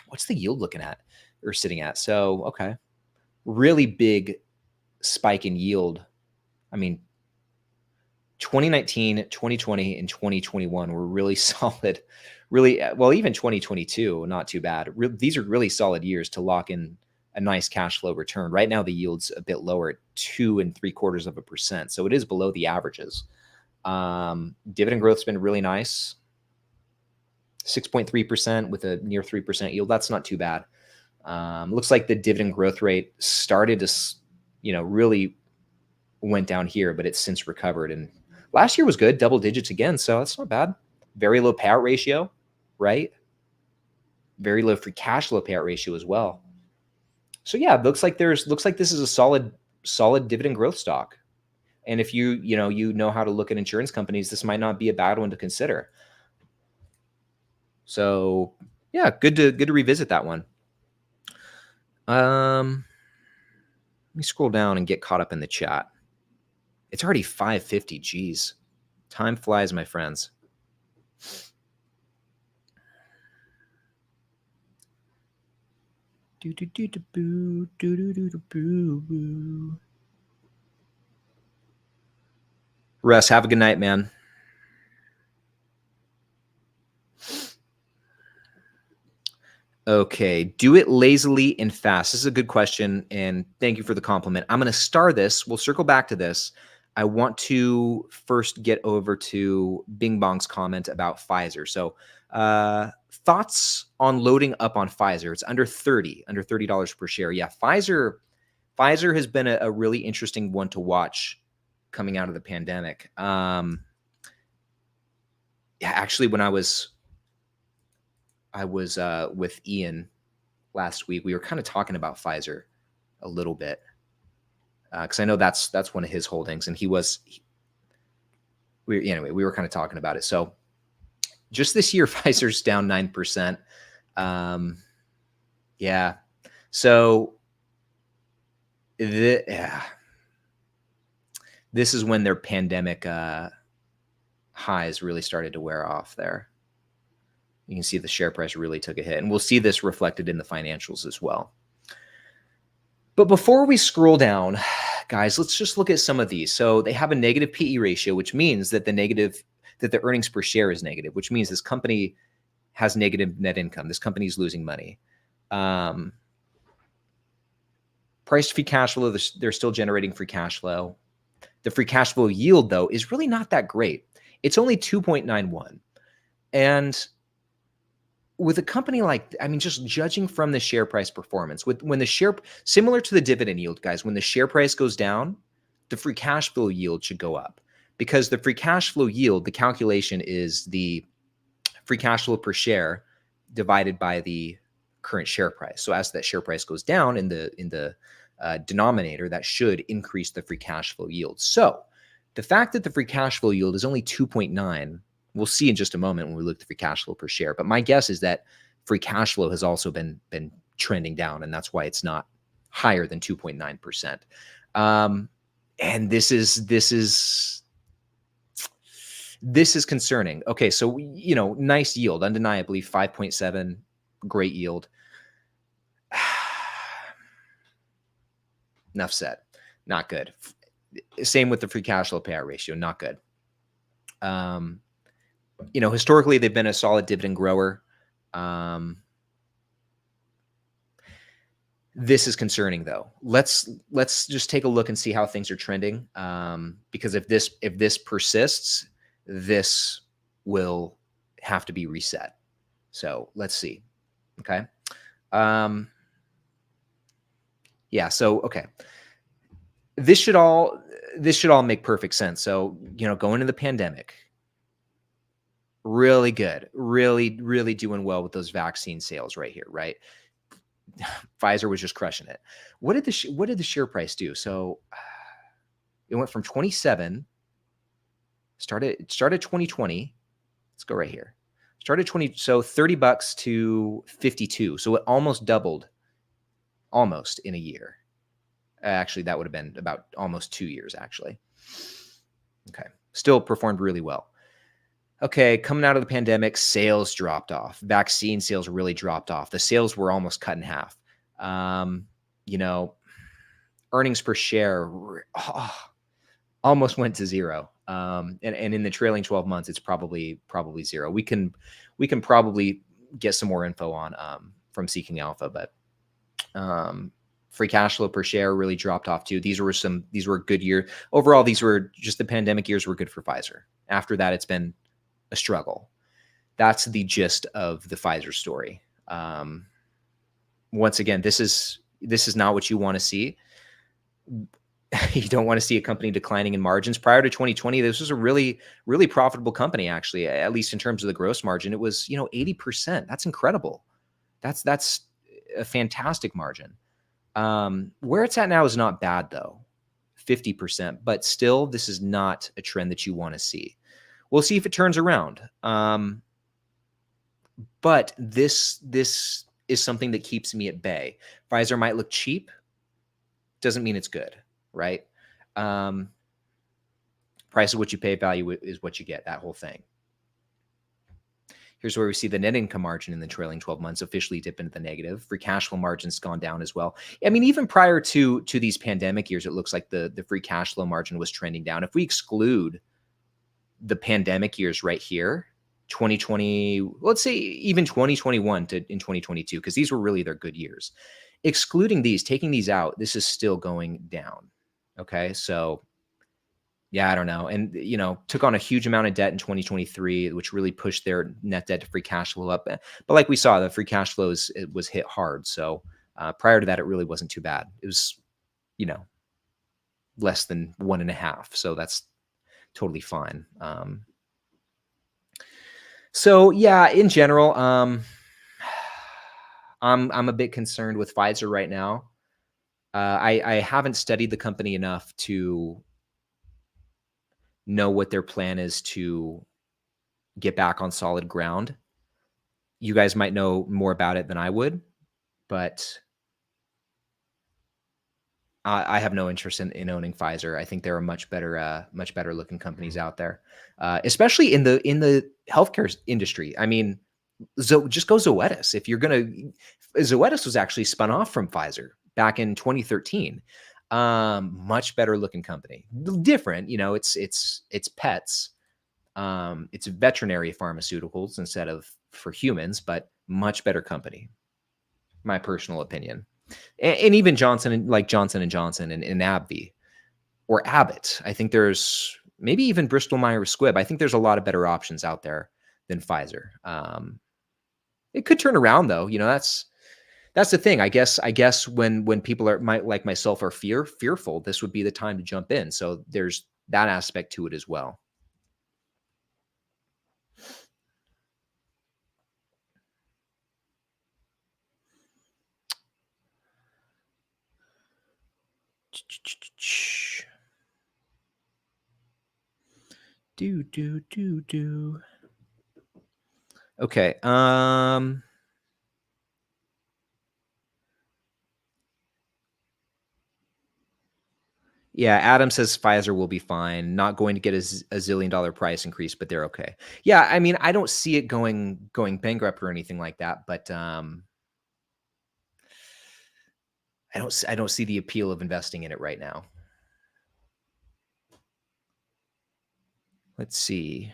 what's the yield looking at or sitting at? So okay, really big spike in yield. I mean, 2019, 2020, and 2021 were really solid. Really, well, even 2022, not too bad. These are really solid years to lock in a nice cash flow return. Right now, the yield's a bit lower at 2.75%. So it is below the averages. Dividend growth's been really nice. 6.3% with a near 3% yield. That's not too bad. Looks like the dividend growth rate started to, really went down here, but it's since recovered. And last year was good, double digits again. So that's not bad. Very low payout ratio, right? Very low free cash flow payout ratio as well. So yeah, looks like this is a solid dividend growth stock. And if you know how to look at insurance companies, this might not be a bad one to consider. So yeah, good to revisit that one. Let me scroll down and get caught up in the chat. It's already 5:50. Geez, time flies, my friends. Russ, have a good night, man. Okay, do it lazily and fast. This is a good question, and thank you for the compliment. I'm going to star this. We'll circle back to this. I want to first get over to Bing Bong's comment about Pfizer. So, thoughts on loading up on Pfizer? It's under $30 per share. Yeah, Pfizer has been a really interesting one to watch coming out of the pandemic. Yeah, actually, when I was with Ian last week, we were kind of talking about Pfizer a little bit because I know that's one of his holdings, and we were kind of talking about it. So just this year, Pfizer's down 9%. Yeah. So this is when their pandemic highs really started to wear off there. You can see the share price really took a hit, and we'll see this reflected in the financials as well. But before we scroll down, guys, let's just look at some of these. So they have a negative PE ratio, which means that the earnings per share is negative, which means this company has negative net income. This company is losing money. Price to free cash flow, they're still generating free cash flow. The free cash flow yield, though, is really not that great. It's only 2.91. And with a company just judging from the share price performance, similar to the dividend yield, guys, when the share price goes down, the free cash flow yield should go up, because the free cash flow yield, the calculation is the free cash flow per share divided by the current share price. So as that share price goes down in the denominator, that should increase the free cash flow yield. So the fact that the free cash flow yield is only 2.9, we'll see in just a moment when we look at the free cash flow per share. But my guess is that free cash flow has also been trending down, and that's why it's not higher than 2.9%. And this is concerning. Okay, so nice yield, undeniably 5.7, great yield. Enough said. Not good. Same with the free cash flow payout ratio. Not good. Historically, they've been a solid dividend grower. This is concerning though. Let's just take a look and see how things are trending. Because if this persists, this will have to be reset. So let's see. Okay. Um, yeah. So okay, this should all this should all make perfect sense. So going into the pandemic, really good, really doing well with those vaccine sales right here, right? Pfizer was just crushing it. What did the share price do? So it went from 27, started 2020. Let's go right here. Started 20, so $30 to 52. So it almost doubled almost in a year. Actually, that would have been about almost 2 years actually. Okay. Still performed really well. Okay, coming out of the pandemic, sales dropped off. Vaccine sales really dropped off. The sales were almost cut in half. Um, you know, earnings per share almost went to zero. And in the trailing 12 months, it's probably zero. We can probably get some more info on from Seeking Alpha, but free cash flow per share really dropped off too. These were good years. Overall, these were just the pandemic years were good for Pfizer. After that, it's been a struggle. That's the gist of the Pfizer story. Once again, this is not what you want to see. You don't want to see a company declining in margins. Prior to 2020, this was a really profitable company, actually, at least in terms of the gross margin. It was 80%. That's incredible. That's a fantastic margin. Where it's at now is not bad though, 50%, but still, this is not a trend that you want to see. We'll see if it turns around. But this is something that keeps me at bay. Pfizer might look cheap, doesn't mean it's good, right? Price is what you pay, value is what you get, that whole thing. Here's where we see the net income margin in the trailing 12 months officially dip into the negative. Free cash flow margin's gone down as well. I mean, even prior to these pandemic years, it looks like the free cash flow margin was trending down. If we exclude the pandemic years right here, 2020, let's say even 2021 to in 2022, because these were really their good years. Excluding these, taking these out, this is still going down. Okay, so yeah, I don't know. And, took on a huge amount of debt in 2023, which really pushed their net debt to free cash flow up. But like we saw, the free cash flow was hit hard. So prior to that, it really wasn't too bad. It was, less than 1.5. So that's totally fine. So yeah, in general, I'm a bit concerned with Pfizer right now. I haven't studied the company enough to know what their plan is to get back on solid ground. You guys might know more about it than I would, but I have no interest in owning Pfizer. I think there are much better looking companies out there, especially in the healthcare industry. I mean, just go Zoetis. If you're Zoetis was actually spun off from Pfizer back in 2013. Much better looking company. Different, it's pets. It's veterinary pharmaceuticals instead of for humans, but much better company. My personal opinion. And even Johnson and Johnson and AbbVie or Abbott. I think there's maybe even Bristol Myers Squibb. I think there's a lot of better options out there than Pfizer. It could turn around though. That's the thing. I guess when people like myself are fearful, this would be the time to jump in. So there's that aspect to it as well. Do. Okay. Yeah, Adam says Pfizer will be fine. Not going to get a zillion-dollar price increase, but they're okay. Yeah, I mean, I don't see it going bankrupt or anything like that, but I don't see the appeal of investing in it right now. Let's see.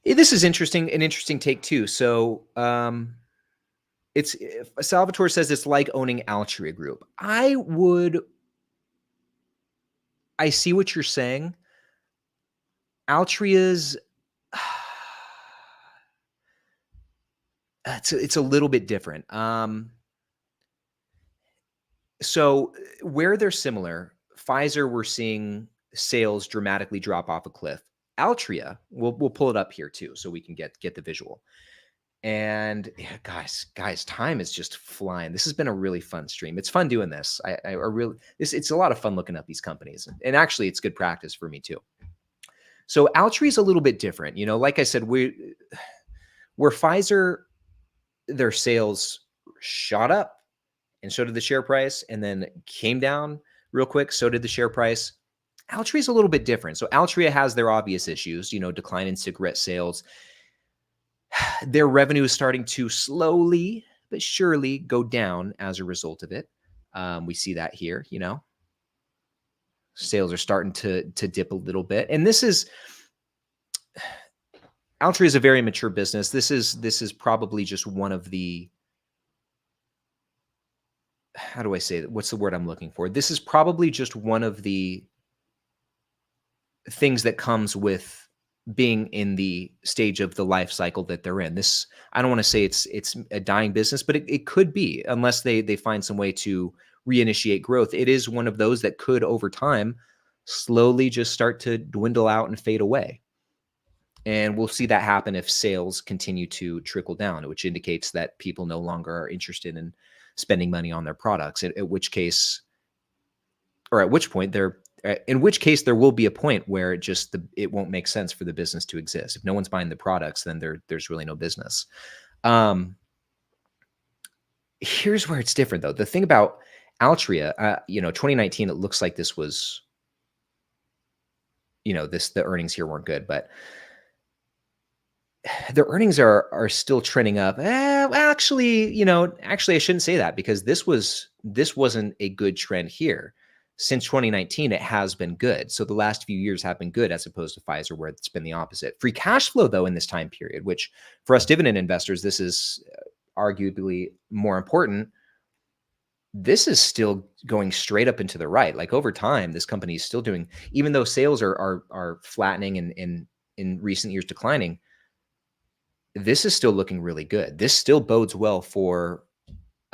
This is interesting, an interesting take too. So, it's Salvatore says it's like owning Altria Group. I see what you're saying. Altria's it's a little bit different. So where they're similar, Pfizer, we're seeing sales dramatically drop off a cliff. Altria, we'll pull it up here too, so we can get the visual. And yeah, guys, time is just flying. This has been a really fun stream. It's fun doing this. I really it's a lot of fun looking up these companies, and actually, it's good practice for me too. So Altria is a little bit different. You know, like I said, where Pfizer, their sales shot up, and so did the share price, and then came down real quick. So did the share price. Altria is a little bit different. So Altria has their obvious issues, you know, decline in cigarette sales. Their revenue is starting to slowly but surely go down as a result of it. We see that here, you know, sales are starting to dip a little bit. And this is, Altria is a very mature business. This is probably just one of the, how do I say that? What's the word I'm looking for? This is probably just one of the things that comes with being in the stage of the life cycle that they're in. This, I don't want to say it's a dying business, but it could be, unless they find some way to reinitiate growth. It is one of those that could over time slowly just start to dwindle out and fade away. And we'll see that happen if sales continue to trickle down, which indicates that people no longer are interested in spending money on their products, at which case, or at which point they're, in which case there will be a point where it won't make sense for the business to exist. If no one's buying the products, then there's really no business. Here's where it's different though. The thing about Altria, 2019, it looks like this was, the earnings here weren't good, but the earnings are still trending up. Actually, I shouldn't say that, because this wasn't a good trend here. Since 2019, it has been good. So the last few years have been good, as opposed to Pfizer, where it's been the opposite. Free cash flow, though, in this time period, which for us dividend investors, this is arguably more important. This is still going straight up into the right. Like over time, this company is still doing, even though sales are flattening and in recent years declining, this is still looking really good. This still bodes well for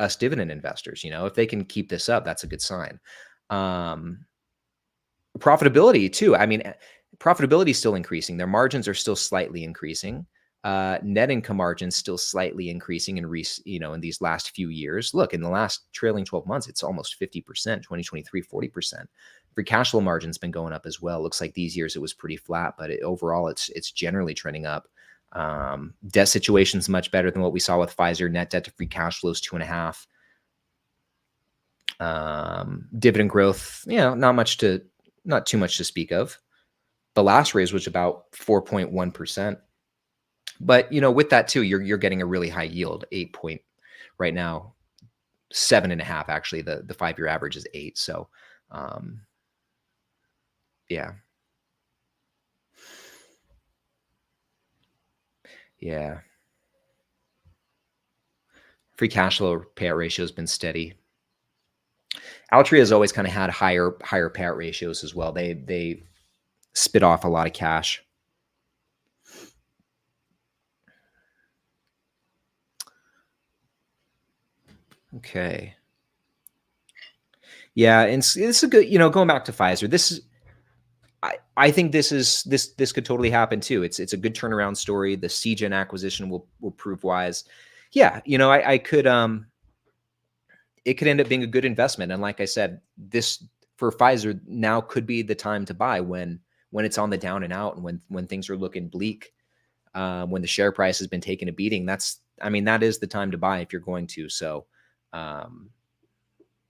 us dividend investors. If they can keep this up, that's a good sign. Profitability too. I mean, profitability is still increasing. Their margins are still slightly increasing. Net income margins still slightly increasing in these last few years. Look, in the last trailing 12 months, it's almost 50%, 2023, 40%. Free cash flow margin's been going up as well. Looks like these years it was pretty flat, but overall it's generally trending up. Debt situation's much better than what we saw with Pfizer. Net debt to free cash flow is 2.5. Dividend growth, not too much to speak of. The last raise was about 4.1%. But with that too, you're getting a really high yield, 8 point right now, 7.5. Actually, the 5-year average is 8. So, yeah. Free cash flow payout ratio has been steady. Altria has always kind of had higher payout ratios as well. They spit off a lot of cash. Okay. Yeah, and this is a good, going back to Pfizer, I think this could totally happen too. It's a good turnaround story. The Seagen acquisition will prove wise. Yeah, I could it could end up being a good investment. And like I said, this for Pfizer now could be the time to buy when it's on the down and out, and when things are looking bleak, when the share price has been taking a beating. That is the time to buy if you're going to. So,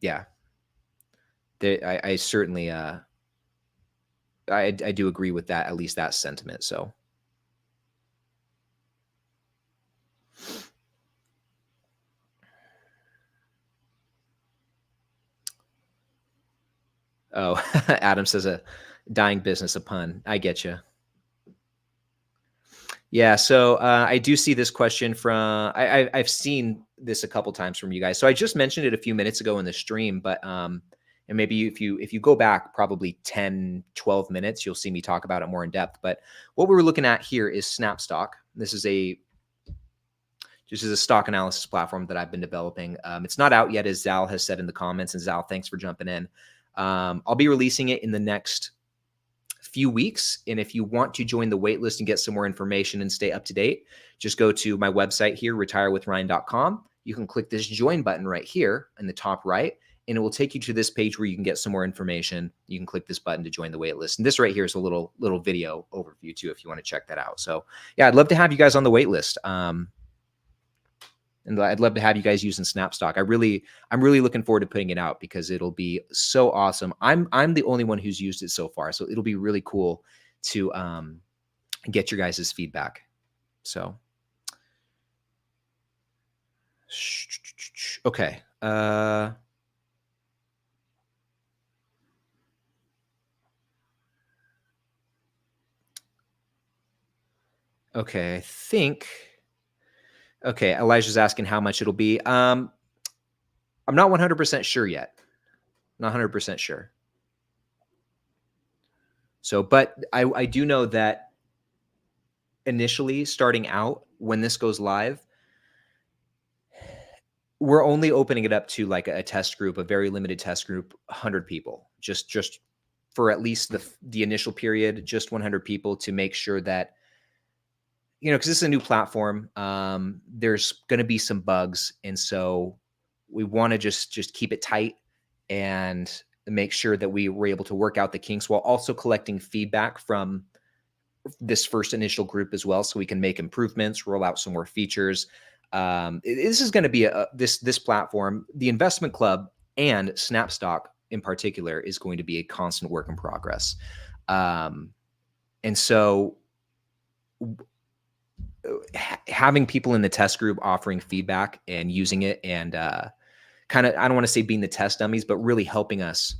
yeah, I certainly I do agree with that, at least that sentiment. So. Oh, Adam says a dying business, a pun. I get you. Yeah, so I do see this question from I've seen this a couple times from you guys. So I just mentioned it a few minutes ago in the stream, but and maybe if you go back probably 10, 12 minutes, you'll see me talk about it more in depth. But what we were looking at here is Snapstock. This is a stock analysis platform that I've been developing. It's not out yet, as Zal has said in the comments. And Zal, thanks for jumping in. I'll be releasing it in the next few weeks. And if you want to join the waitlist and get some more information and stay up to date, just go to my website here, retirewithryan.com. You can click this join button right here in the top right, and it will take you to this page where you can get some more information. You can click this button to join the waitlist. And this right here is a little video overview too, if you want to check that out. So yeah, I'd love to have you guys on the waitlist. And I'd love to have you guys using Snapstock. I'm really looking forward to putting it out because it'll be so awesome. I'm the only one who's used it so far, so it'll be really cool to get your guys' feedback. So, okay. Okay, I think. Okay, Elijah's asking how much it'll be. I'm not 100% sure yet. Not 100% sure. So, but I do know that initially starting out, when this goes live, we're only opening it up to like a test group, a very limited test group, 100 people, just for at least the initial period, just 100 people, to make sure that, because this is a new platform, there's going to be some bugs. And so we want to just keep it tight and make sure that we were able to work out the kinks while also collecting feedback from this first initial group as well, so we can make improvements, roll out some more features. This is going to be this platform, the investment club and Snapstock in particular, is going to be a constant work in progress. And so having people in the test group offering feedback and using it and kind of, I don't want to say being the test dummies, but really helping us,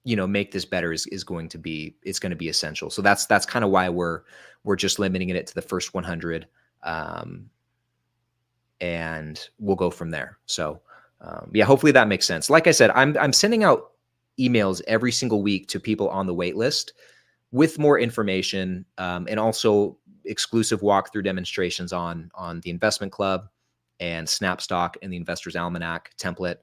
make this better is going to be essential. So that's kind of why we're just limiting it to the first 100. And we'll go from there. So yeah, hopefully that makes sense. Like I said, I'm sending out emails every single week to people on the wait list with more information, and also exclusive walkthrough demonstrations on the investment club and Snapstock and the Investor's Almanac template.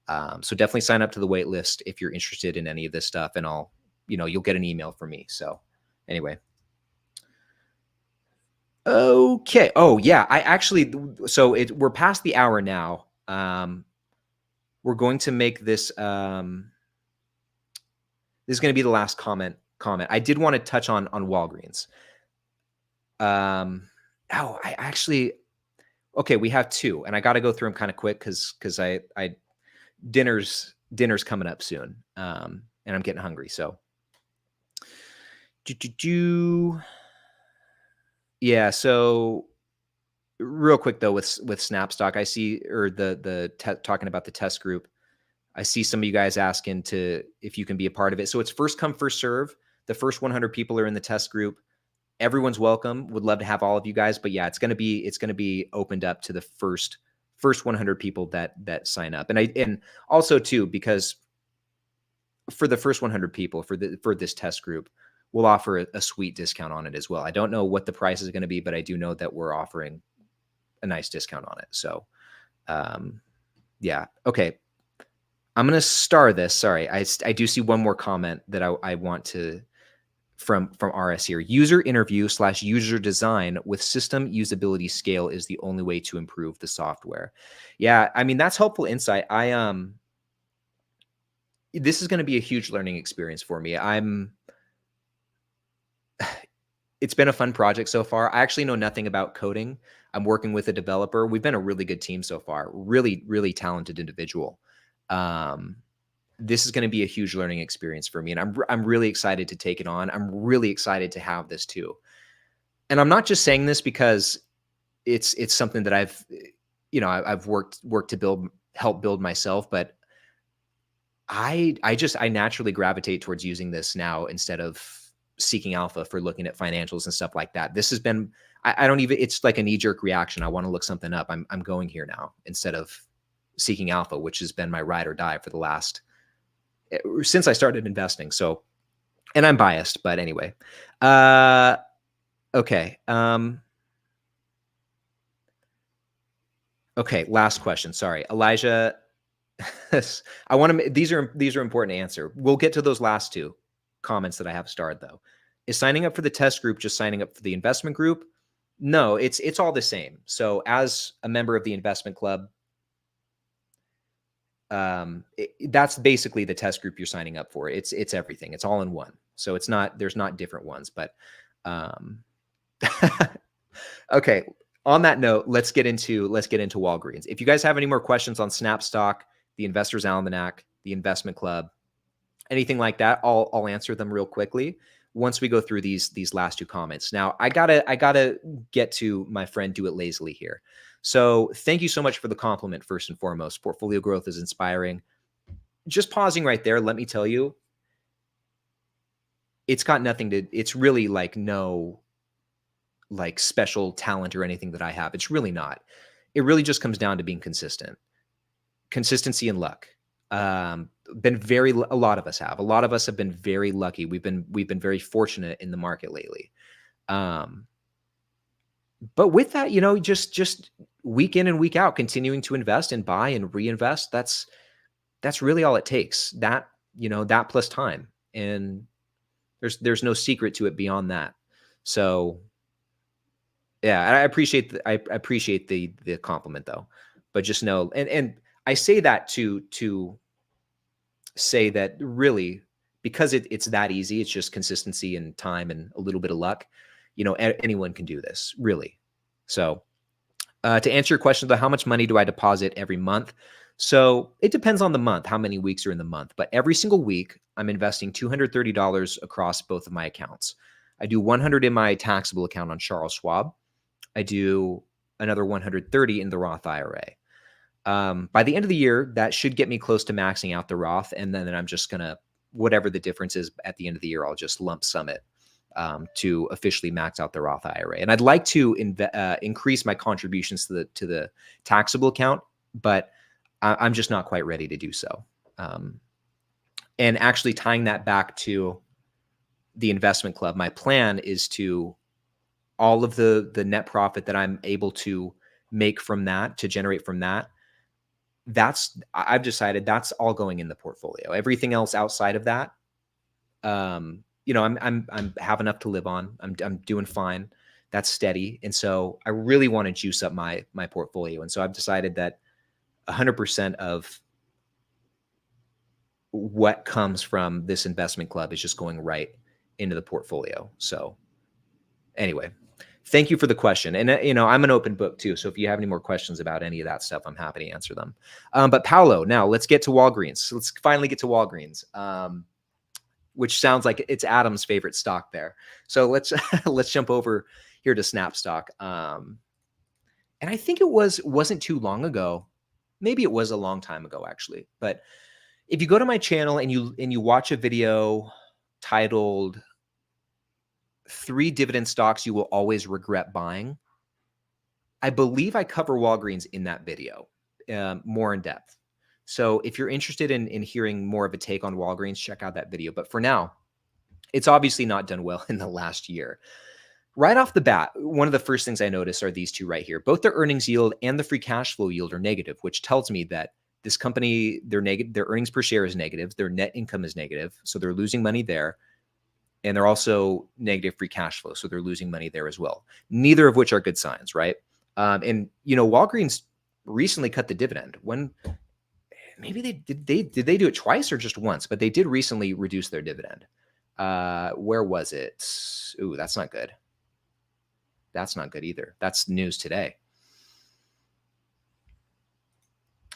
So definitely sign up to the wait list if you're interested in any of this stuff, and you'll get an email from me. So anyway. Okay. Oh yeah. We're past the hour now. We're going to make this, this is going to be the last comment. I did want to touch on Walgreens. Okay, we have two, and I got to go through them kind of quick because dinner's coming up soon, and I'm getting hungry. So, yeah. So, real quick though, with Snapstock, I see, or talking about the test group, I see some of you guys asking if you can be a part of it. So it's first come, first serve. The first 100 people are in the test group. Everyone's welcome. Would love to have all of you guys, but yeah, it's going to be opened up to the first 100 people that sign up. And also too, because for the first 100 people for this test group, we'll offer a sweet discount on it as well. I don't know what the price is going to be, but I do know that we're offering a nice discount on it. So, yeah. Okay. I'm going to star this. Sorry. I do see one more comment that I want to, from RS here. User interview / user design with system usability scale is the only way to improve the software. Yeah. I mean, that's helpful insight. This is going to be a huge learning experience for me. It's been a fun project so far. I actually know nothing about coding. I'm working with a developer. We've been a really good team so far. Really, really talented individual. This is going to be a huge learning experience for me, and I'm really excited to take it on. I'm really excited to have this too. And I'm not just saying this because it's something that I've worked to help build myself, but I naturally gravitate towards using this now instead of Seeking Alpha for looking at financials and stuff like that. This has been, I don't even, it's like a knee-jerk reaction. I want to look something up. I'm going here now instead of Seeking Alpha, which has been my ride or die for the last, since I started investing. So, and I'm biased, but anyway. Okay. Okay, last question. Sorry, Elijah. I want to. These are important to answer. We'll get to those last two comments that I have starred though. Is signing up for the test group just signing up for the investment group? No, it's all the same. So as a member of the investment club, that's basically the test group you're signing up for. It's everything. It's all in one. So it's not, there's not different ones, but okay. On that note, let's get into Walgreens. If you guys have any more questions on Snapstock, the Investors Almanac, the Investment Club, anything like that, I'll answer them real quickly once we go through these last two comments. Now, I gotta get to my friend Do It Lazily here. So thank you so much for the compliment, first and foremost. Portfolio growth is inspiring. Just pausing right there, let me tell you, it's got nothing to, it's really like no like special talent or anything that I have. It's really not. It really just comes down to being consistent. Consistency and luck. A lot of us have been very lucky. We've been very fortunate in the market lately. But with that, you know, just week in and week out, continuing to invest and buy and reinvest, that's really all it takes. That, you know, that plus time. And there's no secret to it beyond that. So yeah, I appreciate the compliment though, but just know, and I say that to say that really, because it's that easy, it's just consistency and time and a little bit of luck. You know, anyone can do this, really. So to answer your question about how much money do I deposit every month? So it depends on the month, how many weeks are in the month, but every single week I'm investing $230 across both of my accounts. I do 100 in my taxable account on Charles Schwab. I do another 130 in the Roth IRA. By the end of the year, that should get me close to maxing out the Roth. And then I'm just going to, whatever the difference is at the end of the year, I'll just lump sum it to officially max out the Roth IRA. And I'd like to increase my contributions to the taxable account, but I'm just not quite ready to do so. And actually tying that back to the investment club, my plan is to all of the net profit that I'm able to make from that, to generate from that, I've decided that's all going in the portfolio. Everything else outside of that, you know, I'm have enough to live on. I'm doing fine. That's steady. And so I really want to juice up my portfolio. And so I've decided that 100% of what comes from this investment club is just going right into the portfolio. So anyway, thank you for the question. And, you know, I'm an open book too. So if you have any more questions about any of that stuff, I'm happy to answer them. But Paolo, now let's get to Walgreens. Let's finally get to Walgreens, which sounds like it's Adam's favorite stock there. So let's, let's jump over here to Snapstock. And I think it wasn't too long ago. Maybe it was a long time ago actually, but if you go to my channel and you watch a video titled 3 dividend stocks you will always regret buying, I believe I cover Walgreens in that video more in depth. So if you're interested in hearing more of a take on Walgreens, check out that video. But for now, it's obviously not done well in the last year. Right off the bat, one of the first things I notice are these two right here. Both their earnings yield and the free cash flow yield are negative, which tells me that this company, their earnings per share is negative, their net income is negative, so they're losing money there. And they're also negative free cash flow, so they're losing money there as well. Neither of which are good signs, right? And you know, Walgreens recently cut the dividend. When maybe did they do it twice or just once? But they did recently reduce their dividend. Where was it? Ooh, that's not good. That's not good either. That's news today.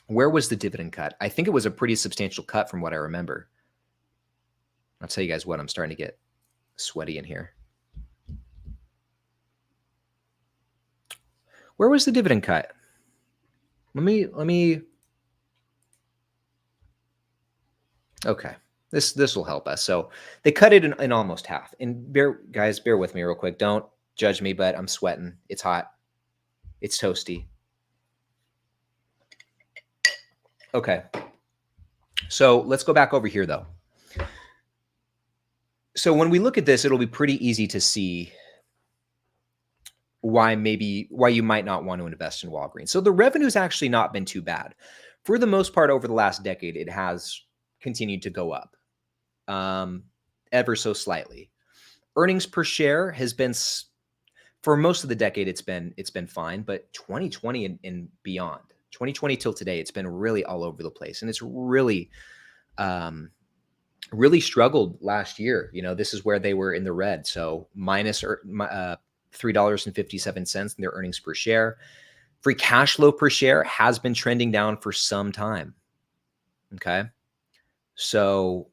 Where was the dividend cut? I think it was a pretty substantial cut from what I remember. I'll tell you guys what, I'm starting to get sweaty in here. Where was the dividend cut? Let me, okay. This will help us. So they cut it in almost half. And guys, bear with me real quick. Don't judge me, but I'm sweating. It's hot. It's toasty. Okay. So let's go back over here though. So when we look at this, it'll be pretty easy to see why you might not want to invest in Walgreens. So the revenue's actually not been too bad. For the most part, over the last decade, it has continued to go up, ever so slightly. Earnings per share has been, for most of the decade, it's been fine, but 2020 and beyond, 2020 till today, it's been really all over the place, and it's really, really struggled last year. You know, this is where they were in the red. So minus $3.57 in their earnings per share. Free cash flow per share has been trending down for some time. Okay. So,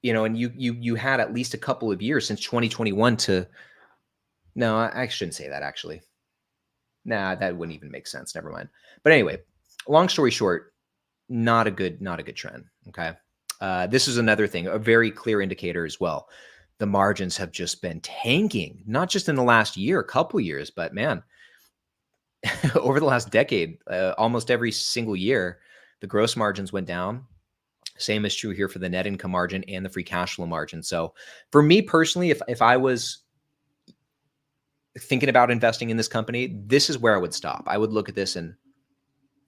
you know, and you had at least a couple of years since 2021 to, no, I shouldn't say that actually. Nah, that wouldn't even make sense. Never mind. But anyway, long story short, not a good trend. Okay. This is another thing, a very clear indicator as well. The margins have just been tanking, not just in the last year, couple years, but man, over the last decade, almost every single year, the gross margins went down. Same is true here for the net income margin and the free cash flow margin. So for me personally, if I was thinking about investing in this company, this is where I would stop. I would look at this and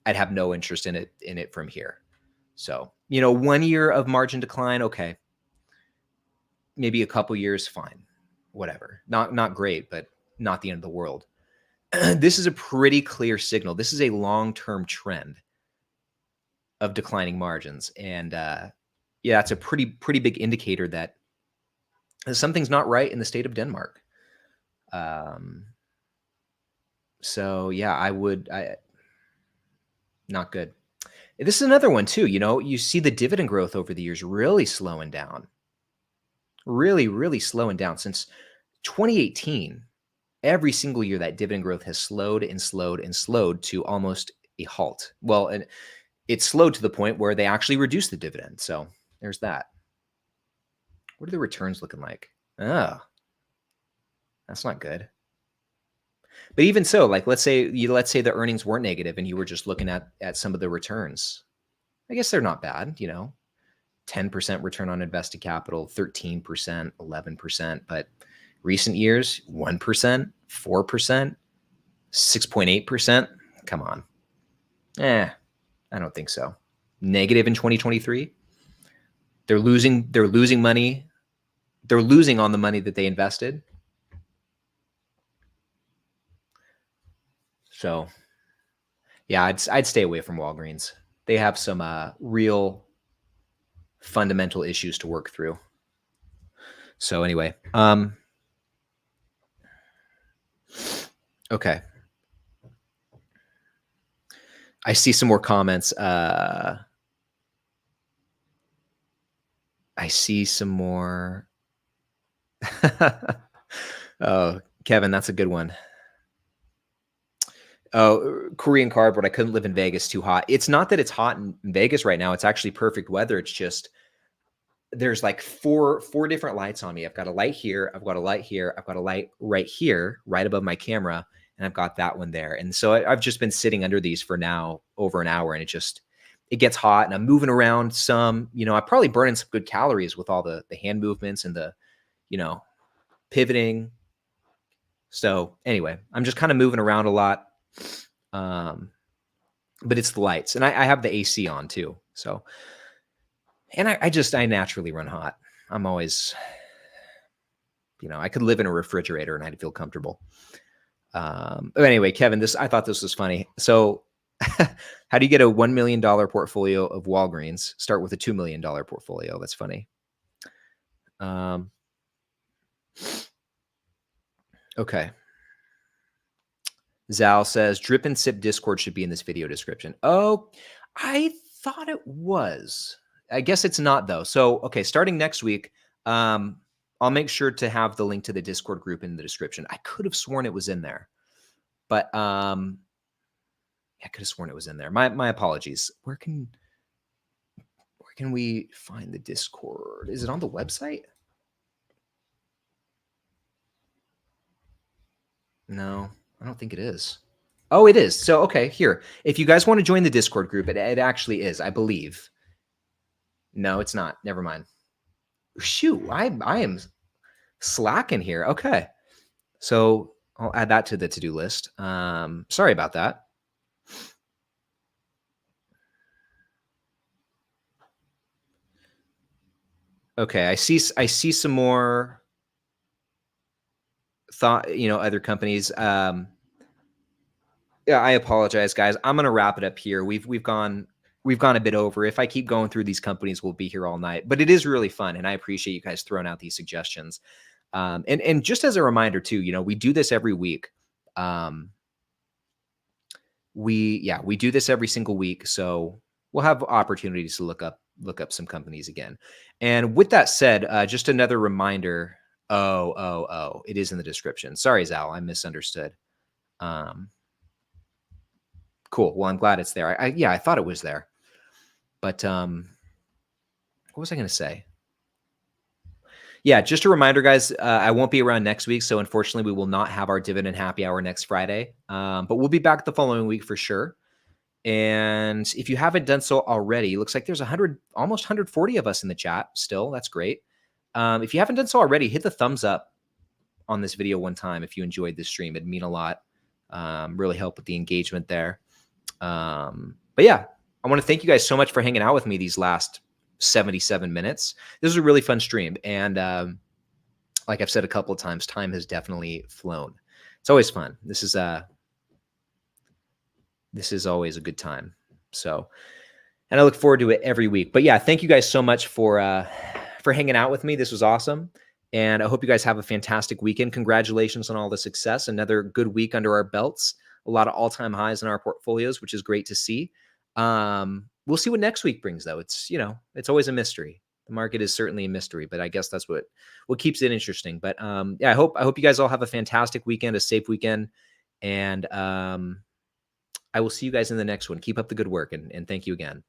I'd have no interest in it from here. So, you know, 1 year of margin decline, okay. Maybe a couple years, fine. Whatever. Not great, but not the end of the world. This is a pretty clear signal. This is a long-term trend of declining margins. And yeah, it's a pretty big indicator that something's not right in the state of Denmark. So yeah, not good. This is another one too. You know, you see the dividend growth over the years really slowing down. Really slowing down since 2018. Every single year that dividend growth has slowed and slowed and slowed to almost a halt. Well, and it's slowed to the point where they actually reduced the dividend. So there's that. What are the returns looking like? Oh, that's not good. But even so, like let's say the earnings weren't negative and you were just looking at some of the returns. I guess they're not bad, you know. 10% return on invested capital, 13%, 11%, but recent years, 1%, 4%, 6.8%. Come on. I don't think so. Negative in 2023. They're losing money. They're losing on the money that they invested. So yeah, I'd stay away from Walgreens. They have some real fundamental issues to work through. So anyway, okay. I see some more comments. I see some more. Oh, Kevin, that's a good one. Oh, Korean cardboard. I couldn't live in Vegas. Too hot. It's not that it's hot in Vegas right now. It's actually perfect weather. It's just there's like four different lights on me. I've got a light here. I've got a light here. I've got a light right here, right above my camera, and I've got that one there. And so I've just been sitting under these for now over an hour, and it gets hot, and I'm moving around some. You know, I'm probably burning some good calories with all the hand movements and the, you know, pivoting. So anyway, I'm just kind of moving around a lot. But it's the lights, and I have the AC on too. So, and I naturally run hot. I'm always, you know, I could live in a refrigerator and I'd feel comfortable. But anyway, Kevin, I thought this was funny. So how do you get a $1 million portfolio of Walgreens? Start with a $2 million portfolio. That's funny. Okay. Zal says, drip and sip Discord should be in this video description. Oh, I thought it was. I guess it's not though. So, okay, starting next week, I'll make sure to have the link to the Discord group in the description. I could have sworn it was in there, but I could have sworn it was in there. My apologies. Where can can we find the Discord? Is it on the website? No, I don't think it is. Oh, it is. So, okay, here. If you guys want to join the Discord group, it actually is, I believe. No, it's not. Never mind. Shoot, I am slacking here. Okay. So I'll add that to the to-do list. Sorry about that. Okay, I see some more thought, other companies. Yeah, I apologize, guys. I'm gonna wrap it up here. We've gone a bit over. If I keep going through these companies, we'll be here all night. But it is really fun, and I appreciate you guys throwing out these suggestions. And just as a reminder too, we do this every week. We do this every single week, so we'll have opportunities to look up some companies again. And with that said, just another reminder. Oh, it is in the description. Sorry, Zal, I misunderstood. Cool. Well, I'm glad it's there. I thought it was there. But what was I going to say? Yeah, just a reminder, guys, I won't be around next week. So unfortunately, we will not have our dividend happy hour next Friday. But we'll be back the following week for sure. And if you haven't done so already, it looks like there's almost 140 of us in the chat still. That's great. If you haven't done so already, hit the thumbs up on this video one time if you enjoyed this stream. It'd mean a lot. Really help with the engagement there. But yeah, I want to thank you guys so much for hanging out with me these last 77 minutes. This was a really fun stream. And like I've said a couple of times, time has definitely flown. It's always fun. This is always a good time. So, and I look forward to it every week. But yeah, thank you guys so much for hanging out with me. This was awesome. And I hope you guys have a fantastic weekend. Congratulations on all the success. Another good week under our belts. A lot of all-time highs in our portfolios, which is great to see. We'll see what next week brings, though. It's always a mystery. The market is certainly a mystery, but I guess that's what keeps it interesting. But yeah, I hope you guys all have a fantastic weekend, a safe weekend, and I will see you guys in the next one. Keep up the good work, and thank you again.